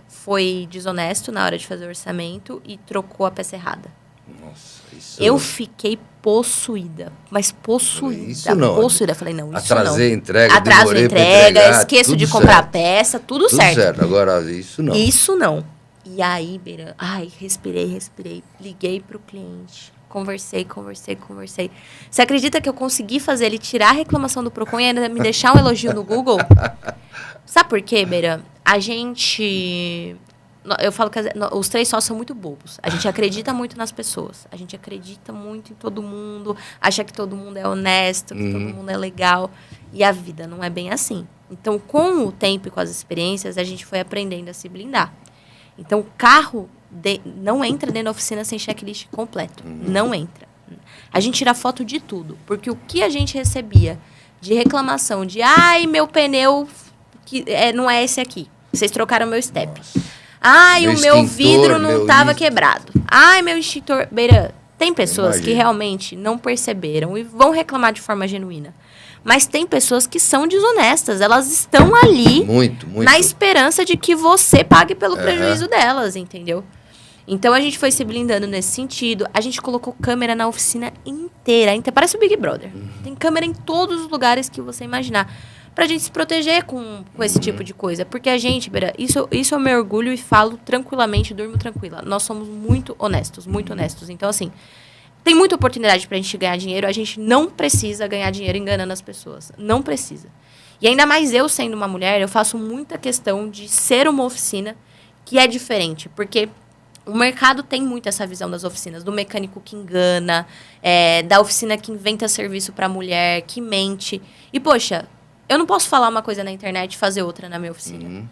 foi desonesto na hora de fazer o orçamento e trocou a peça errada. Nossa, isso... Eu fiquei possuída, mas possuída. Isso não. Possuída. Falei, não, isso Atrasei não. a entrega, Atraso a entrega, esqueço de comprar a peça, tudo certo. Agora, isso não. Isso não. E aí, Beira, respirei, liguei pro cliente, conversei. Você acredita que eu consegui fazer ele tirar a reclamação do Procon e ainda me deixar um elogio no Google? Sabe por quê, Beira? Eu falo que os 3 sócios são muito bobos. A gente acredita muito nas pessoas. A gente acredita muito em todo mundo. Acha que todo mundo é honesto, que todo mundo é legal. E a vida não é bem assim. Então, com o tempo e com as experiências, a gente foi aprendendo a se blindar. Então, o carro não entra dentro da oficina sem checklist completo. Não entra. A gente tira foto de tudo. Porque o que a gente recebia de reclamação de... meu pneu não é esse aqui. Vocês trocaram meu step. Ai, o meu extintor, vidro não meu tava isso. quebrado. Ai, meu extintor... Beira, tem pessoas que Imagino. realmente não perceberam e vão reclamar de forma genuína. Mas tem pessoas que são desonestas. Elas estão ali Muito, muito. na esperança de que você pague pelo prejuízo delas, entendeu? Então, a gente foi se blindando nesse sentido. A gente colocou câmera na oficina inteira. Parece o Big Brother. Tem câmera em todos os lugares que você imaginar. Pra gente se proteger com esse tipo de coisa. Porque a gente, Beira, isso é o meu orgulho e falo tranquilamente, durmo tranquila. Nós somos muito honestos, muito honestos. Então, assim, tem muita oportunidade pra gente ganhar dinheiro. A gente não precisa ganhar dinheiro enganando as pessoas. Não precisa. E ainda mais eu sendo uma mulher, eu faço muita questão de ser uma oficina que é diferente. Porque o mercado tem muito essa visão das oficinas. Do mecânico que engana, da oficina que inventa serviço pra mulher, que mente. E, poxa... Eu não posso falar uma coisa na internet e fazer outra na minha oficina.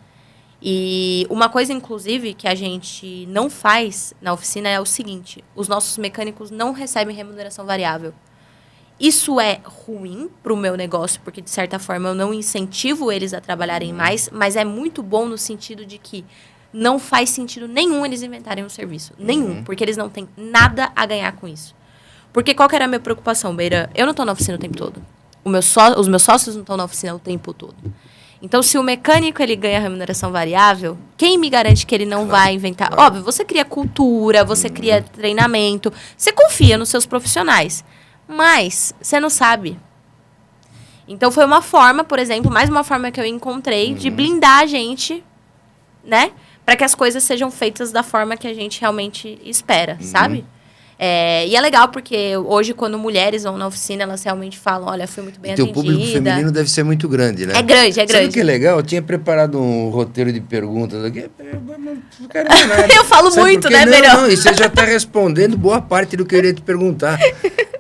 E uma coisa, inclusive, que a gente não faz na oficina é o seguinte. Os nossos mecânicos não recebem remuneração variável. Isso é ruim para o meu negócio, porque, de certa forma, eu não incentivo eles a trabalharem mais, mas é muito bom no sentido de que não faz sentido nenhum eles inventarem um serviço. Nenhum, porque eles não têm nada a ganhar com isso. Porque qual que era a minha preocupação, Beira? Eu não estou na oficina o tempo todo. Os meus sócios não estão na oficina o tempo todo. Então, se o mecânico ele ganha remuneração variável, quem me garante que ele não vai inventar? Óbvio, você cria cultura, você cria treinamento, você confia nos seus profissionais, mas você não sabe. Então, foi uma forma, por exemplo, mais uma forma que eu encontrei de blindar a gente, né? Para que as coisas sejam feitas da forma que a gente realmente espera, sabe? E é legal porque hoje, quando mulheres vão na oficina, elas realmente falam, olha, fui muito bem atendida. O público feminino deve ser muito grande, né? É grande. Sabe o que é legal? Eu tinha preparado um roteiro de perguntas aqui. Não quero mais nada. Eu falo muito, né, Verão? Não, e você já está respondendo boa parte do que eu iria te perguntar.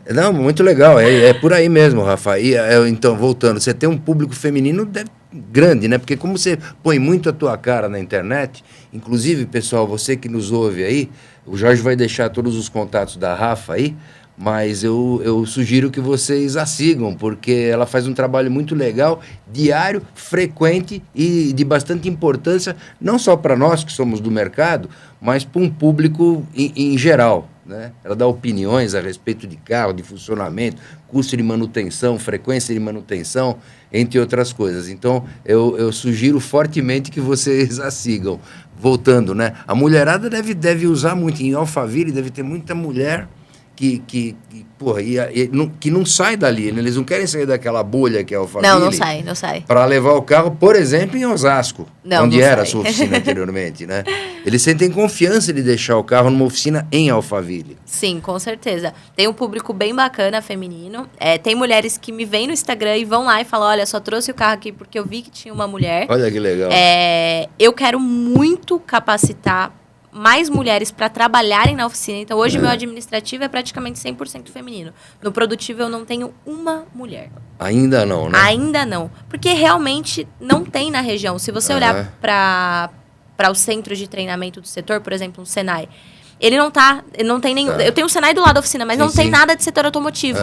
Não, muito legal. É por aí mesmo, Rafa. E, então, voltando, você tem um público feminino grande, né? Porque como você põe muito a tua cara na internet, inclusive, pessoal, você que nos ouve aí, o Jorge vai deixar todos os contatos da Rafa aí, mas eu sugiro que vocês a sigam, porque ela faz um trabalho muito legal, diário, frequente e de bastante importância, não só para nós que somos do mercado, mas para um público em geral, né? Ela dá opiniões a respeito de carro, de funcionamento, custo de manutenção, frequência de manutenção, entre outras coisas. Então, eu sugiro fortemente que vocês a sigam. Voltando, né? A mulherada deve usar muito. Em Alphaville deve ter muita mulher que não sai dali. Né? Eles não querem sair daquela bolha que é Alphaville. Não sai. Para levar o carro, por exemplo, em Osasco, onde era a sua oficina anteriormente, né? Eles sentem confiança de deixar o carro numa oficina em Alphaville. Sim, com certeza. Tem um público bem bacana, feminino. Tem mulheres que me veem no Instagram e vão lá e falam, olha, só trouxe o carro aqui porque eu vi que tinha uma mulher. Olha que legal. Eu quero muito capacitar mais mulheres para trabalharem na oficina. Então, hoje, meu administrativo é praticamente 100% feminino. No produtivo, eu não tenho uma mulher. Ainda não, né? Ainda não. Porque realmente não tem na região. Se você olhar para os centros de treinamento do setor, por exemplo, um Senai, ele não tem nenhum... Eu tenho o Senai do lado da oficina, mas não tem nada de setor automotivo.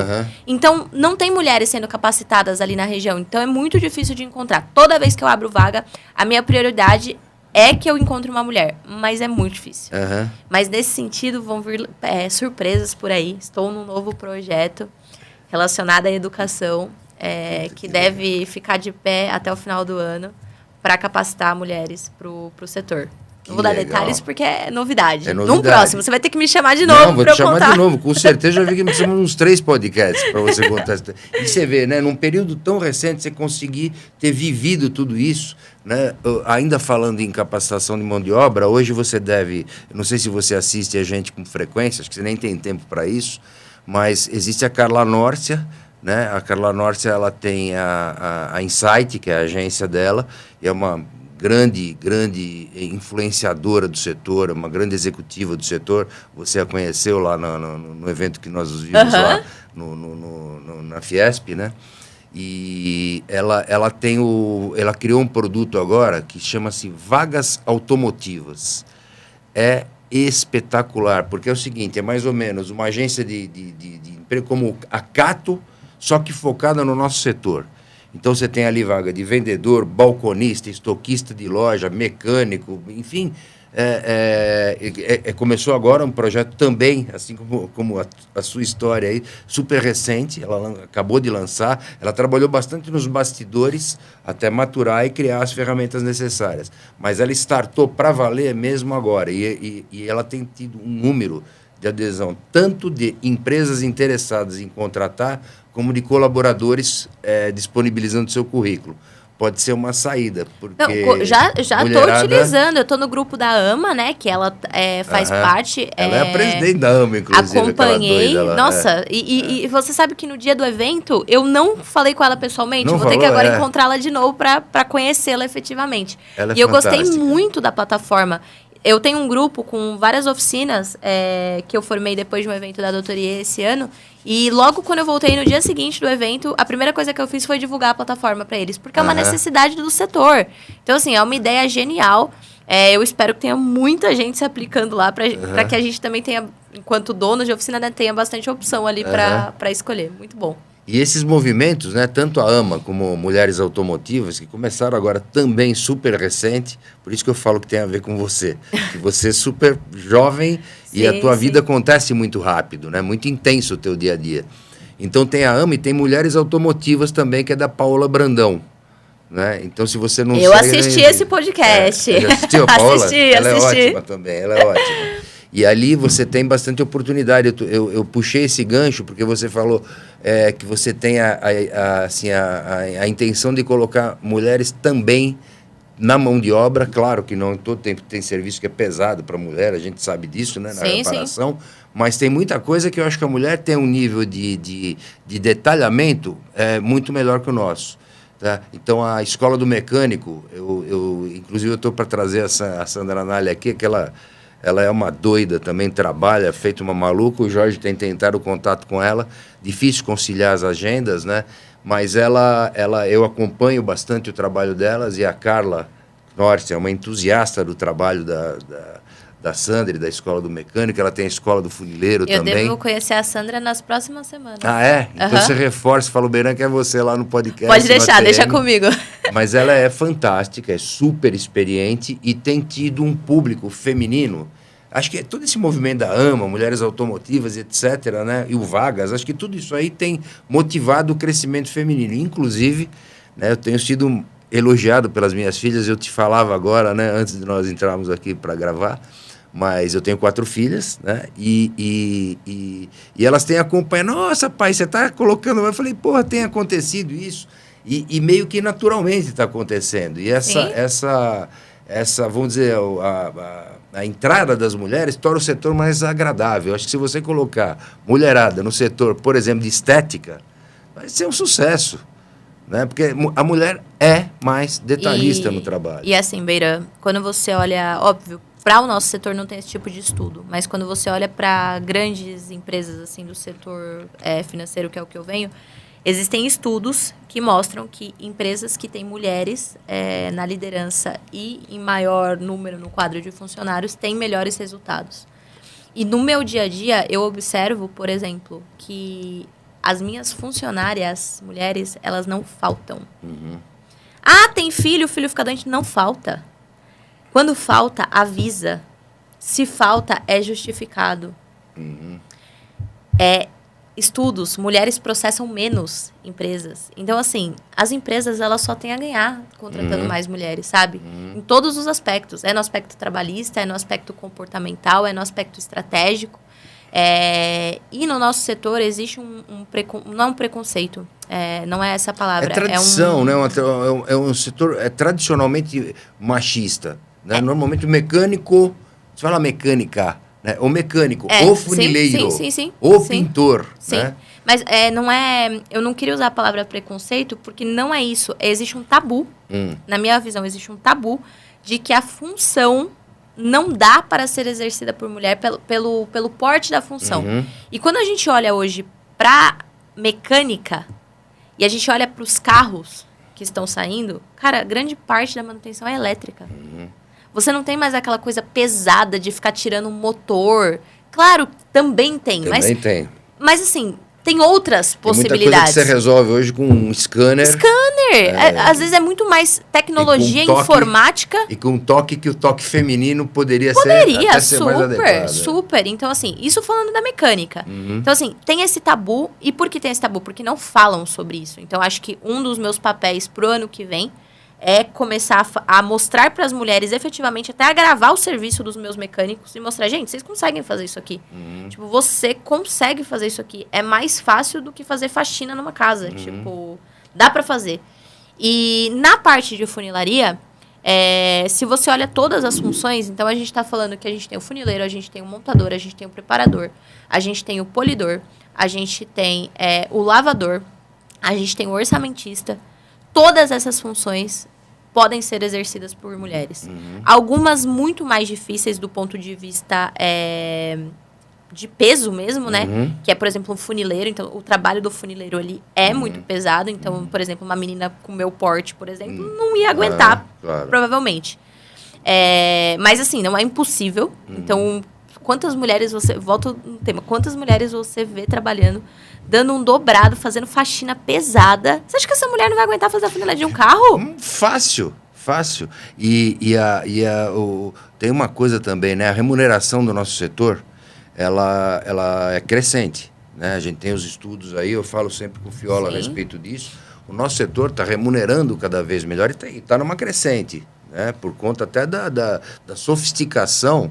Então, não tem mulheres sendo capacitadas ali na região. Então, é muito difícil de encontrar. Toda vez que eu abro vaga, a minha prioridade é que eu encontre uma mulher, mas é muito difícil. Mas nesse sentido, vão vir surpresas por aí. Estou num novo projeto relacionado à educação, que deve ficar de pé até o final do ano para capacitar mulheres para o setor. Não vou dar detalhes porque é novidade. Num próximo, você vai ter que me chamar de novo. Não, vou te chamar de novo, com certeza. Já vi que precisamos uns 3 podcasts para você contar. E você vê, né, num período tão recente, você conseguir ter vivido tudo isso, né? Ainda falando em capacitação de mão de obra, hoje você deve, não sei se você assiste a gente com frequência, acho que você nem tem tempo para isso, mas existe a Carla Nórcia, né? A Carla Nórcia, ela tem a Insight, que é a agência dela, e é uma grande influenciadora do setor, uma grande executiva do setor. Você a conheceu lá no evento que nós vimos lá na Fiesp, né? E ela criou um produto agora que chama-se Vagas Automotivas. É espetacular, porque é o seguinte, é mais ou menos uma agência de emprego como a Cato, só que focada no nosso setor. Então, você tem ali vaga de vendedor, balconista, estoquista de loja, mecânico, enfim, começou agora um projeto também, assim como a sua história aí, super recente, ela acabou de lançar, ela trabalhou bastante nos bastidores até maturar e criar as ferramentas necessárias. Mas ela startou para valer mesmo agora, e ela tem tido um número de adesão, tanto de empresas interessadas em contratar, como de colaboradores disponibilizando seu currículo. Pode ser uma saída, porque... Não, já estou utilizando, eu estou no grupo da AMA, né, que ela faz parte... Ela é a presidente da AMA, inclusive. Acompanhei, nossa, e você sabe que no dia do evento, eu não falei com ela pessoalmente, vou ter que agora encontrá-la de novo para conhecê-la efetivamente. Ela é e eu fantástica. gostei muito da plataforma. Eu tenho um grupo com várias oficinas que eu formei depois de um evento da doutoria esse ano. E logo quando eu voltei no dia seguinte do evento, a primeira coisa que eu fiz foi divulgar a plataforma para eles. Porque é uma necessidade do setor. Então, assim, é uma ideia genial. Eu espero que tenha muita gente se aplicando lá para que a gente também tenha, enquanto dono de oficina, né, tenha bastante opção ali para escolher. Muito bom. E esses movimentos, né, tanto a AMA como Mulheres Automotivas, que começaram agora também super recente, por isso que eu falo que tem a ver com você, que você é super jovem e a tua vida acontece muito rápido, né, muito intenso o teu dia a dia. Então tem a AMA e tem Mulheres Automotivas também, que é da Paola Brandão, né? Então se você não Eu assisti esse podcast. Já assistiu a Paola? Assisti. É ótima também, ela é ótima. E ali você tem bastante oportunidade. Eu puxei esse gancho porque você falou que você tem a intenção de colocar mulheres também na mão de obra. Claro que não todo tempo tem serviço que é pesado para a mulher, a gente sabe disso, né, na reparação. Sim. Mas tem muita coisa que eu acho que a mulher tem um nível de detalhamento muito melhor que o nosso. Tá? Então, a Escola do Mecânico, inclusive eu estou para trazer a Sandra Nalha aqui, que ela é uma doida também, trabalha, feito uma maluca. O Jorge tem tentado o contato com ela, difícil conciliar as agendas, né? Mas eu acompanho bastante o trabalho delas, e a Carla Norte é uma entusiasta do trabalho da Sandra e da Escola do Mecânico. Ela tem a Escola do Funileiro também. Eu devo conhecer a Sandra nas próximas semanas. Ah, é? Então você reforça, fala o Beiran que é você lá no podcast. Pode deixar, deixa comigo. Mas ela é fantástica, é super experiente e tem tido um público feminino. Acho que todo esse movimento da AMA, Mulheres Automotivas, etc., né? E o Vagas, acho que tudo isso aí tem motivado o crescimento feminino. Inclusive, né, eu tenho sido elogiado pelas minhas filhas, eu te falava agora, né, antes de nós entrarmos aqui para gravar, mas eu tenho 4 filhas, né? E elas têm acompanhado. Nossa, pai, você está colocando... Eu falei, porra, tem acontecido isso. E meio que naturalmente está acontecendo. E essa vamos dizer, a entrada das mulheres torna o setor mais agradável. Acho que se você colocar mulherada no setor, por exemplo, de estética, vai ser um sucesso. Né? Porque a mulher é mais detalhista no trabalho. E assim, Beiran, quando você olha, óbvio, para o nosso setor não tem esse tipo de estudo, mas quando você olha para grandes empresas assim do setor financeiro, que é o que eu venho, existem estudos que mostram que empresas que têm mulheres na liderança e em maior número no quadro de funcionários têm melhores resultados. E no meu dia a dia, eu observo, por exemplo, que as minhas funcionárias mulheres, elas não faltam. Uhum. Ah, tem filho, o filho fica doente? Não falta. Quando falta, avisa. Se falta, é justificado. Uhum. Estudos, mulheres processam menos empresas. Então, assim, as empresas, elas só têm a ganhar contratando mais mulheres, sabe? Em todos os aspectos. É no aspecto trabalhista, é no aspecto comportamental, é no aspecto estratégico. E no nosso setor existe não é um preconceito, não é essa palavra. É tradição, né? É um setor tradicionalmente machista. Né? Normalmente o mecânico, você fala mecânica, né? O mecânico, o funileiro, sim, o pintor. Sim, né? Mas não é... Eu não queria usar a palavra preconceito, porque não é isso. Existe um tabu, na minha visão, existe um tabu de que a função não dá para ser exercida por mulher pelo porte da função. E quando a gente olha hoje para mecânica e a gente olha para os carros que estão saindo, cara, grande parte da manutenção é elétrica. Você não tem mais aquela coisa pesada de ficar tirando um motor. Claro, também tem. Também tem. Mas assim, tem outras Tem muita possibilidades. coisa que você resolve hoje com um scanner. Às vezes é muito mais tecnologia informática. E com um toque que o toque feminino poderia ser mais adequado. Super. Então, assim, isso falando da mecânica. Então, assim, tem esse tabu. E por que tem esse tabu? Porque não falam sobre isso. Então, acho que um dos meus papéis pro ano que vem é começar a mostrar para as mulheres, efetivamente, até a gravar o serviço dos meus mecânicos e mostrar, gente, vocês conseguem fazer isso aqui. Tipo, você consegue fazer isso aqui. É mais fácil do que fazer faxina numa casa. Tipo, dá para fazer. E na parte de funilaria, se você olha todas as funções, então a gente está falando que a gente tem o funileiro, a gente tem o montador, a gente tem o preparador, a gente tem o polidor, a gente tem o lavador, a gente tem o orçamentista. Todas essas funções podem ser exercidas por mulheres. Algumas muito mais difíceis do ponto de vista de peso mesmo, né? Que é, por exemplo, um funileiro. Então, o trabalho do funileiro ali é muito pesado. Então, por exemplo, uma menina com meu porte, por exemplo, não ia aguentar, provavelmente. Mas, assim, não é impossível. Então, quantas mulheres volto no tema, quantas mulheres você vê trabalhando, dando um dobrado, fazendo faxina pesada? Você acha que essa mulher não vai aguentar fazer a funilaria de um carro? Fácil. Tem uma coisa também, né? A remuneração do nosso setor, ela é crescente, né? A gente tem os estudos aí, eu falo sempre com o Fiola a respeito disso. O nosso setor está remunerando cada vez melhor e está numa crescente, né? Por conta até da sofisticação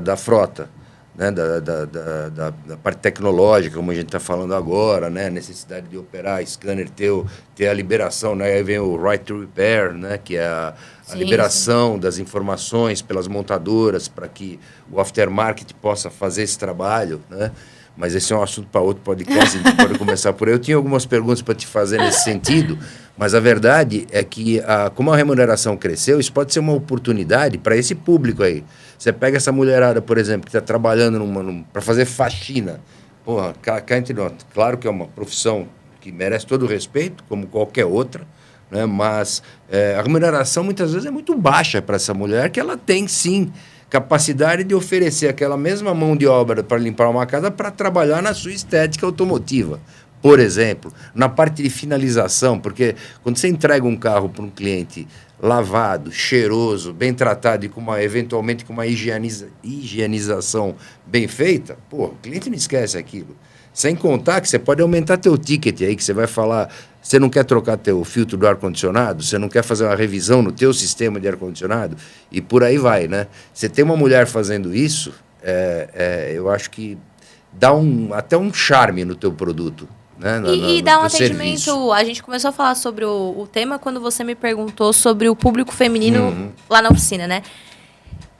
da frota, né? Da parte tecnológica, como a gente está falando agora, né? A necessidade de operar, scanner, ter a liberação, né? Aí vem o right to repair, né? Que é a liberação das informações pelas montadoras para que o aftermarket possa fazer esse trabalho, né? Mas esse é um assunto para outro podcast, a gente pode começar por aí. Eu tinha algumas perguntas para te fazer nesse sentido, mas a verdade é que, como a remuneração cresceu, isso pode ser uma oportunidade para esse público aí. Você pega essa mulherada, por exemplo, que está trabalhando para fazer faxina. Porra, cá entre nós, claro que é uma profissão que merece todo o respeito, como qualquer outra, né? Mas a remuneração muitas vezes é muito baixa para essa mulher, que ela tem sim capacidade de oferecer aquela mesma mão de obra para limpar uma casa para trabalhar na sua estética automotiva. Por exemplo, na parte de finalização, porque quando você entrega um carro para um cliente lavado, cheiroso, bem tratado e eventualmente com uma higienização bem feita, o cliente não esquece aquilo. Sem contar que você pode aumentar teu ticket aí, que você vai falar, você não quer trocar teu filtro do ar-condicionado, você não quer fazer uma revisão no teu sistema de ar-condicionado, e por aí vai, né? Você tem uma mulher fazendo isso, eu acho que dá até um charme no teu produto. Né? E dá um atendimento. Serviço. A gente começou a falar sobre o tema quando você me perguntou sobre o público feminino lá na oficina, né?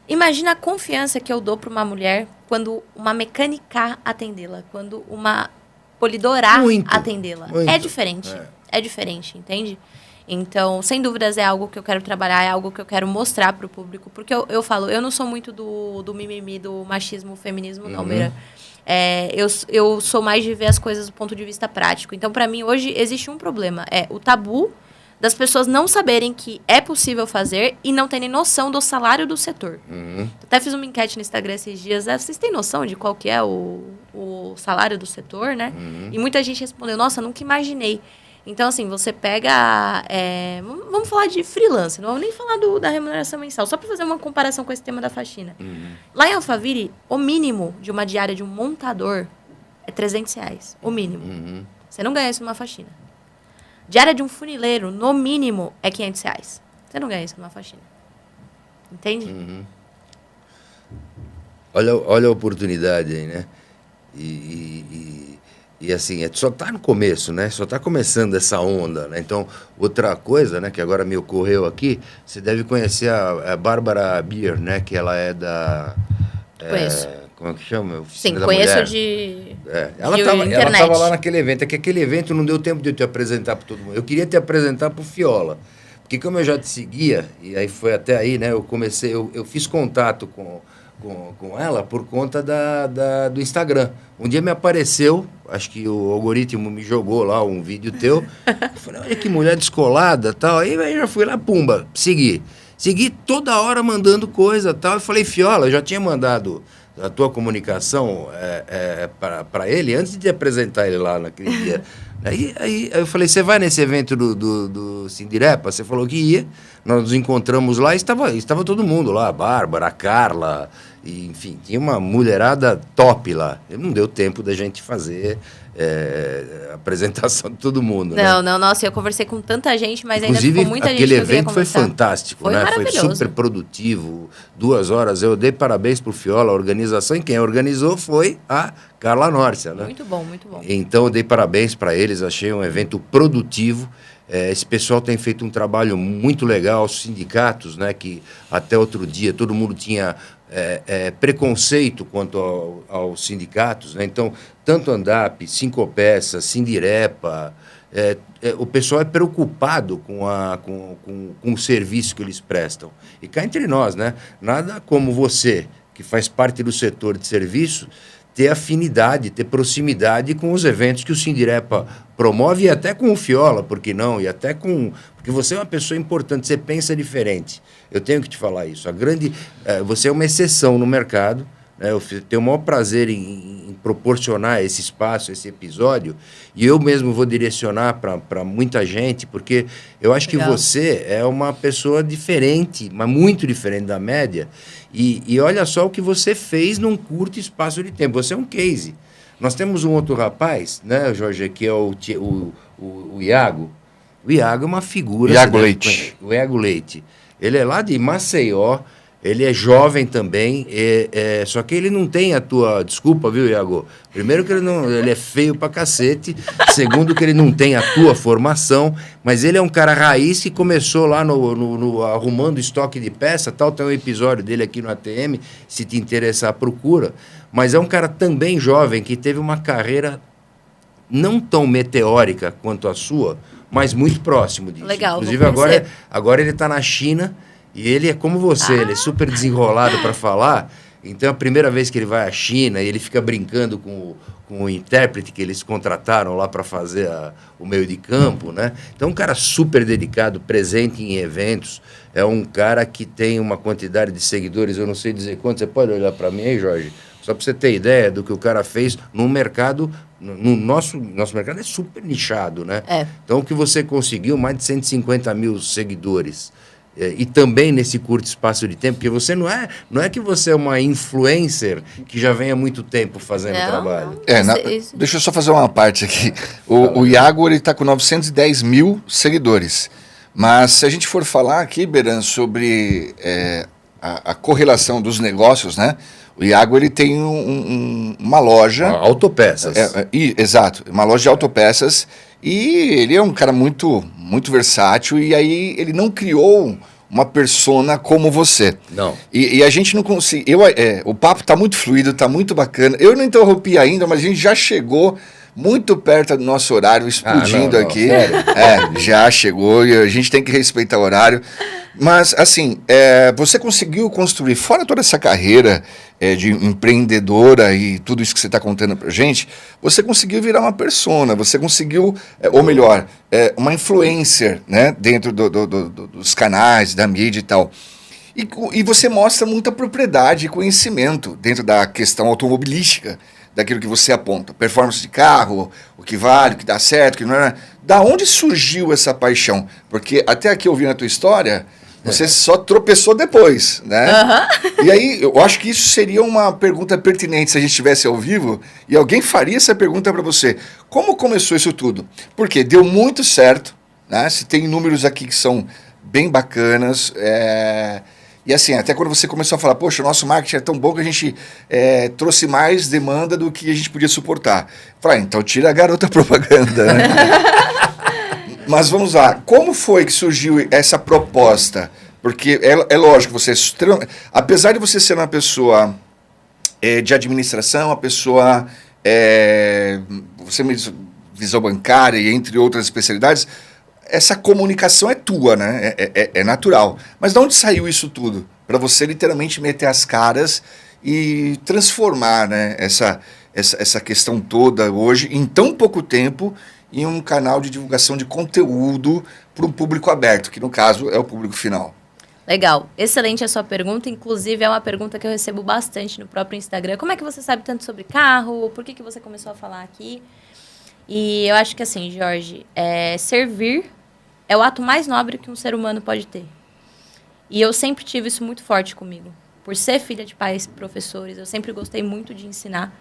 Imagina a confiança que eu dou para uma mulher quando uma mecânica atendê-la, quando uma polidora atendê-la. É diferente. É diferente, entende? Então, sem dúvidas, é algo que eu quero trabalhar, é algo que eu quero mostrar para o público. Porque eu falo, eu não sou muito do mimimi, do machismo, feminismo, não, Beira. Eu sou mais de ver as coisas do ponto de vista prático. Então, para mim, hoje, existe um problema. É o tabu das pessoas não saberem que é possível fazer e não terem noção do salário do setor. Até fiz uma enquete no Instagram esses dias. Vocês têm noção de qual que é o salário do setor, né? E muita gente respondeu, nossa, nunca imaginei. Então, assim, você pega... vamos falar de freelancer, não vamos nem falar da remuneração mensal, só para fazer uma comparação com esse tema da faxina. Lá em Alphaville, o mínimo de uma diária de um montador é R$300, o mínimo. Você não ganha isso numa faxina. Diária de um funileiro, no mínimo, é R$500. Você não ganha isso numa faxina. Entende? Olha a oportunidade aí, né? E assim, só está no começo, né? Só está começando essa onda, né? Então, outra coisa, né, que agora me ocorreu aqui, você deve conhecer a Bárbara Bier, né? Que ela é da... Conheço. Como é que chama? Sim, conheço de ela estava lá naquele evento. É que aquele evento não deu tempo de eu te apresentar para todo mundo. Eu queria te apresentar para o Fiola. Porque como eu já te seguia, e aí foi até aí, né? Eu fiz contato com ela por conta do Instagram. Um dia me apareceu, acho que o algoritmo me jogou lá um vídeo teu. Eu falei, olha que mulher descolada, tal. Aí eu já fui lá, pumba, segui toda hora mandando coisa, tal. Eu falei, Fiola, eu já tinha mandado da tua comunicação para ele, antes de apresentar ele lá naquele dia. Aí eu falei, você vai nesse evento do Sindirepa? Você falou que ia, nós nos encontramos lá e estava todo mundo lá, a Bárbara, a Carla, e, enfim, tinha uma mulherada top lá. Não deu tempo da gente fazer a apresentação de todo mundo. Não, nossa, eu conversei com tanta gente, mas inclusive, ainda ficou muita gente que aquele eu queria evento foi conversar. fantástico, Foi né? maravilhoso. Foi super produtivo, 2 horas. Eu dei parabéns pro Fiola, a organização, e quem organizou foi a Carla Nórcia, né? Muito bom, muito bom. Então, eu dei parabéns para eles, achei um evento produtivo. Esse pessoal tem feito um trabalho muito legal, os sindicatos, né, que até outro dia todo mundo tinha preconceito quanto aos sindicatos, né? Então, tanto ANDAP, Sincopeça, Sindirepa, o pessoal é preocupado com o serviço que eles prestam. E cá entre nós, né? Nada como você, que faz parte do setor de serviço, ter afinidade, ter proximidade com os eventos que o Sindirepa promove, e até com o Fiola, por que não? E até com... Porque você é uma pessoa importante, você pensa diferente. Eu tenho que te falar isso. Você é uma exceção no mercado, né? Eu tenho o maior prazer em proporcionar esse espaço, esse episódio, e eu mesmo vou direcionar para muita gente, porque eu acho que você é uma pessoa diferente, mas muito diferente da média, e olha só o que você fez num curto espaço de tempo. Você é um case. Nós temos um outro rapaz, né, Jorge, que é o Iago. O Iago é uma figura... Iago Leite. O Iago Leite. Ele é lá de Maceió, ele é jovem também, só que ele não tem a tua... Desculpa, viu, Iago? Primeiro que ele é feio pra cacete, segundo que ele não tem a tua formação, mas ele é um cara raiz que começou lá arrumando estoque de peça, tal, tem um episódio dele aqui no ATM, se te interessar, procura. Mas é um cara também jovem que teve uma carreira não tão meteórica quanto a sua, mas muito próximo disso. Legal, inclusive, agora ele está na China e ele é como você, ele é super desenrolado para falar. Então, a primeira vez que ele vai à China e ele fica brincando com o intérprete que eles contrataram lá para fazer o meio de campo, né? Então, um cara super dedicado, presente em eventos. É um cara que tem uma quantidade de seguidores, eu não sei dizer quanto. Você pode olhar para mim aí, Jorge? Só para você ter ideia do que o cara fez no mercado, no nosso mercado é super nichado, né? Então, o que você conseguiu, mais de 150 mil seguidores. E também nesse curto espaço de tempo, porque você não é que você é uma influencer que já vem há muito tempo fazendo trabalho. Deixa eu só fazer uma parte aqui. O Iago está com 910 mil seguidores. Mas se a gente for falar aqui, Beran, sobre a correlação dos negócios, né? O Iago ele tem uma loja... Autopeças. Exato, uma loja de autopeças. E ele é um cara muito, muito versátil. E aí ele não criou uma persona como você. Não. E a gente não consegue... o papo está muito fluido, está muito bacana. Eu não interrompi ainda, mas a gente já chegou muito perto do nosso horário, explodindo aqui. Sério? Já chegou e a gente tem que respeitar o horário. Mas, assim, você conseguiu construir, fora toda essa carreira de empreendedora e tudo isso que você está contando pra gente, você conseguiu virar uma persona, você conseguiu, ou melhor, uma influencer, né, dentro dos canais, da mídia e tal. E você mostra muita propriedade e conhecimento dentro da questão automobilística, daquilo que você aponta. Performance de carro, o que vale, o que dá certo, o que não é. Da onde surgiu essa paixão? Porque até aqui ouvindo a tua história, você só tropeçou depois, né? E aí, eu acho que isso seria uma pergunta pertinente se a gente estivesse ao vivo e alguém faria essa pergunta para você. Como começou isso tudo? Porque deu muito certo, né? Você tem números aqui que são bem bacanas, e assim, até quando você começou a falar, poxa, o nosso marketing é tão bom que a gente trouxe mais demanda do que a gente podia suportar. Falei, então tira a garota propaganda, né? Mas vamos lá, como foi que surgiu essa proposta? Porque é lógico, você, apesar de você ser uma pessoa de administração, uma pessoa, você me visão bancária e entre outras especialidades, essa comunicação é tua, né? É natural. Mas de onde saiu isso tudo? Para você literalmente meter as caras e transformar, né, essa questão toda hoje, em tão pouco tempo, em um canal de divulgação de conteúdo para um público aberto, que no caso é o público final. Legal. Excelente a sua pergunta. Inclusive, é uma pergunta que eu recebo bastante no próprio Instagram. Como é que você sabe tanto sobre carro? Por que você começou a falar aqui? E eu acho que assim, Jorge, servir é o ato mais nobre que um ser humano pode ter. E eu sempre tive isso muito forte comigo. Por ser filha de pais professores, eu sempre gostei muito de ensinar.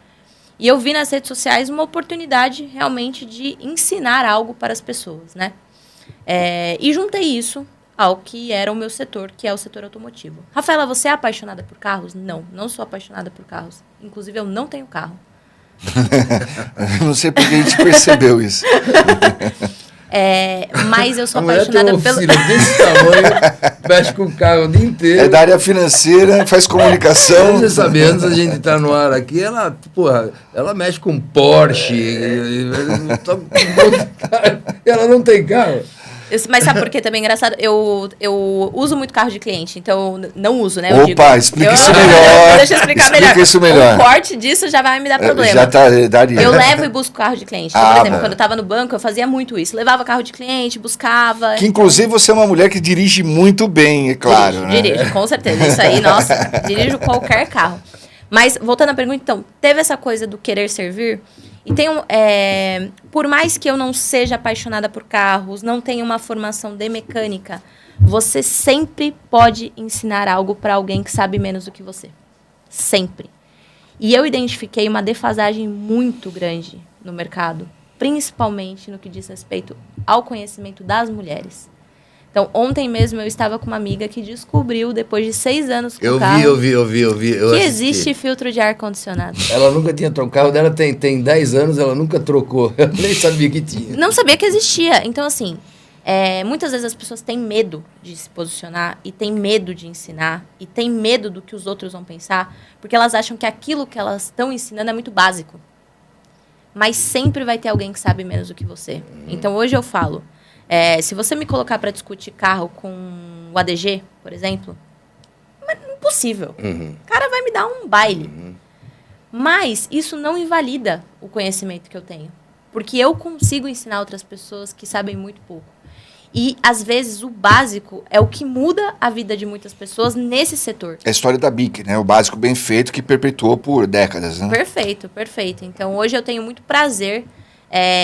E eu vi nas redes sociais uma oportunidade realmente de ensinar algo para as pessoas, né? E juntei isso ao que era o meu setor, que é o setor automotivo. Rafaela, você é apaixonada por carros? Não, não sou apaixonada por carros. Inclusive, eu não tenho carro. Não sei porque a gente percebeu isso. Mas eu sou A mulher apaixonada tem uma pelo... oficina desse tamanho, mexe com o carro o dia inteiro. É da área financeira, faz comunicação. Você sabe, antes da gente estar no ar aqui, ela mexe com Porsche, ela não tem carro. Mas sabe por que também é engraçado? Eu uso muito carro de cliente, então não uso, né? Opa, explica isso melhor. Deixa eu explicar melhor. Explica isso melhor. O corte disso já vai me dar problema. Já daria. Eu levo e busco carro de cliente. Então, por exemplo, quando eu estava no banco, eu fazia muito isso. Levava carro de cliente, buscava. Que inclusive você é uma mulher que dirige muito bem, é claro. Dirijo, com certeza. Isso aí, nossa, dirijo qualquer carro. Mas, voltando à pergunta, então, teve essa coisa do querer servir. E tem por mais que eu não seja apaixonada por carros, não tenha uma formação de mecânica, você sempre pode ensinar algo para alguém que sabe menos do que você. Sempre. E eu identifiquei uma defasagem muito grande no mercado, principalmente no que diz respeito ao conhecimento das mulheres. Então, ontem mesmo eu estava com uma amiga que descobriu, depois de 6 anos com o carro... Eu vi. Que existe filtro de ar-condicionado. Ela nunca tinha trocado. O carro dela tem 10 anos, ela nunca trocou. Eu nem sabia que tinha. Não sabia que existia. Então, assim, muitas vezes as pessoas têm medo de se posicionar e têm medo de ensinar e têm medo do que os outros vão pensar, porque elas acham que aquilo que elas estão ensinando é muito básico. Mas sempre vai ter alguém que sabe menos do que você. Então, hoje eu falo... se você me colocar para discutir carro com o ADG, por exemplo, é impossível. O cara vai me dar um baile. Mas isso não invalida o conhecimento que eu tenho. Porque eu consigo ensinar outras pessoas que sabem muito pouco. E, às vezes, o básico é o que muda a vida de muitas pessoas nesse setor. É a história da BIC, né? O básico bem feito que perpetuou por décadas, né? Perfeito. Então, hoje eu tenho muito prazer...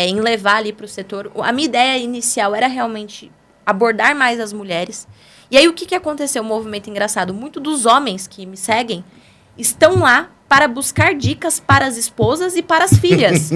em levar ali para o setor. A minha ideia inicial era realmente abordar mais as mulheres. E aí, o que aconteceu? Um movimento engraçado. Muitos dos homens que me seguem estão lá para buscar dicas para as esposas e para as filhas.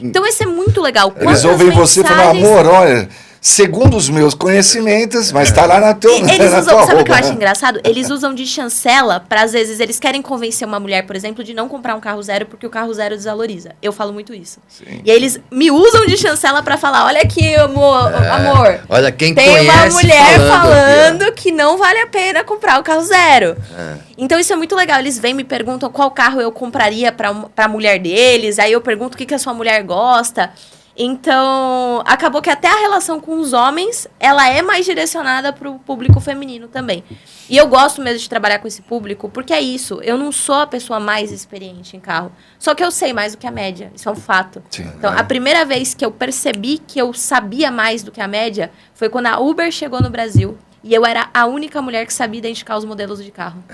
Então, isso é muito legal. Eles ouvem você falando, amor, olha... Segundo os meus conhecimentos, mas está lá na tua Eles usam, tua sabe roupa, o que eu acho né? engraçado? Eles usam de chancela para, às vezes, eles querem convencer uma mulher, por exemplo, de não comprar um carro zero porque o carro zero desvaloriza. Eu falo muito isso. Sim. E aí eles me usam de chancela para falar, olha aqui, amor, Olha, quem tem conhece uma mulher falando aqui, que não vale a pena comprar o carro zero. Então isso é muito legal. Eles vêm e me perguntam qual carro eu compraria para a mulher deles. Aí eu pergunto o que a sua mulher gosta. Então, acabou que até a relação com os homens, ela é mais direcionada para o público feminino também. E eu gosto mesmo de trabalhar com esse público, porque é isso. Eu não sou a pessoa mais experiente em carro. Só que eu sei mais do que a média. Isso é um fato. Sim, então, a primeira vez que eu percebi que eu sabia mais do que a média foi quando a Uber chegou no Brasil. E eu era a única mulher que sabia identificar os modelos de carro.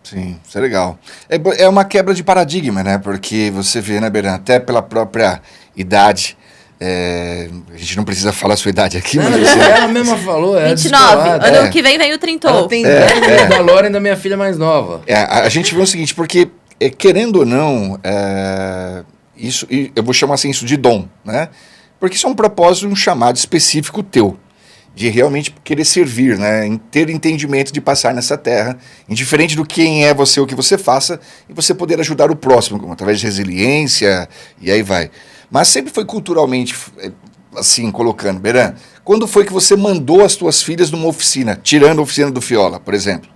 Sim, isso é legal. É uma quebra de paradigma, né? Porque você vê, né, Beran, até pela própria idade, a gente não precisa falar a sua idade aqui, mas você... Ela mesma falou, 29. Ano que vem o 30. Ela tem 10 da Lauren, da minha filha mais nova. A gente vê o seguinte, porque, querendo ou não, isso, eu vou chamar assim isso de dom, né? Porque isso é um propósito, um chamado específico teu. De realmente querer servir, né? Em ter entendimento de passar nessa terra, indiferente do quem é você, o que você faça, e você poder ajudar o próximo, através de resiliência, e aí vai. Mas sempre foi culturalmente, assim, colocando, Beran, quando foi que você mandou as tuas filhas numa oficina, tirando a oficina do Fiola, por exemplo?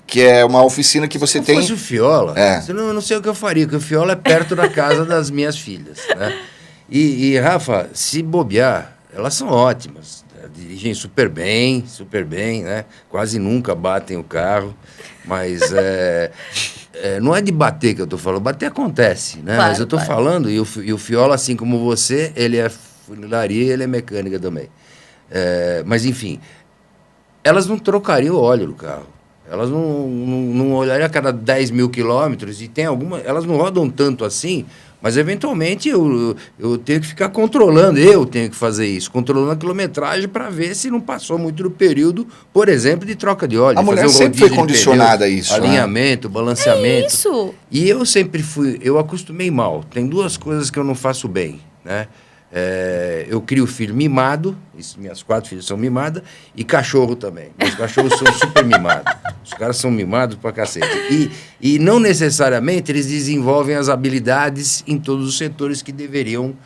Que é uma oficina que você tem... Se fosse o Fiola, eu não sei o que eu faria, porque o Fiola é perto da casa das minhas filhas, né? E, Rafa, se bobear, elas são ótimas. Dirigem super bem, né? Quase nunca batem o carro, mas não é de bater que eu tô falando, bater acontece, né? Claro, mas eu tô falando, e o Fiola, assim como você, ele é funilaria e ele é mecânica também. Mas, enfim, elas não trocariam o óleo do carro. Elas não olhariam a cada 10 mil quilômetros, e tem algumas, elas não rodam tanto assim, mas eventualmente eu tenho que ficar controlando, eu tenho que fazer isso, controlando a quilometragem para ver se não passou muito do período, por exemplo, de troca de óleo. A mulher fazer sempre foi condicionada a isso. Alinhamento, balanceamento. Isso! E eu sempre eu acostumei mal. Tem duas coisas que eu não faço bem, né? Eu crio filho mimado, minhas 4 filhas são mimadas, e cachorro também. Meus cachorros são super mimados. Os caras são mimados pra cacete. E não necessariamente eles desenvolvem as habilidades em todos os setores que deveriam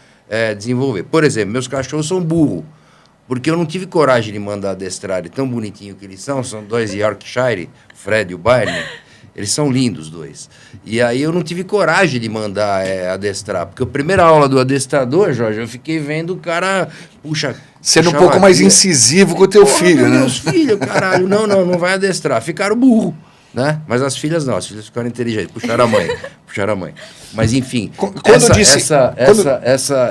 desenvolver. Por exemplo, meus cachorros são burros, porque eu não tive coragem de mandar adestrar, tão bonitinho que eles são 2 Yorkshire, o Fred e o Barney. Eles são lindos, 2. E aí eu não tive coragem de mandar adestrar, porque a primeira aula do adestrador, Jorge, eu fiquei vendo o cara, sendo um pouco mais incisivo com o teu filho, né? Meus filhos, caralho, não vai adestrar. Ficaram burro, né? Mas as filhas não, as filhas ficaram inteligentes, puxaram a mãe. Mas enfim,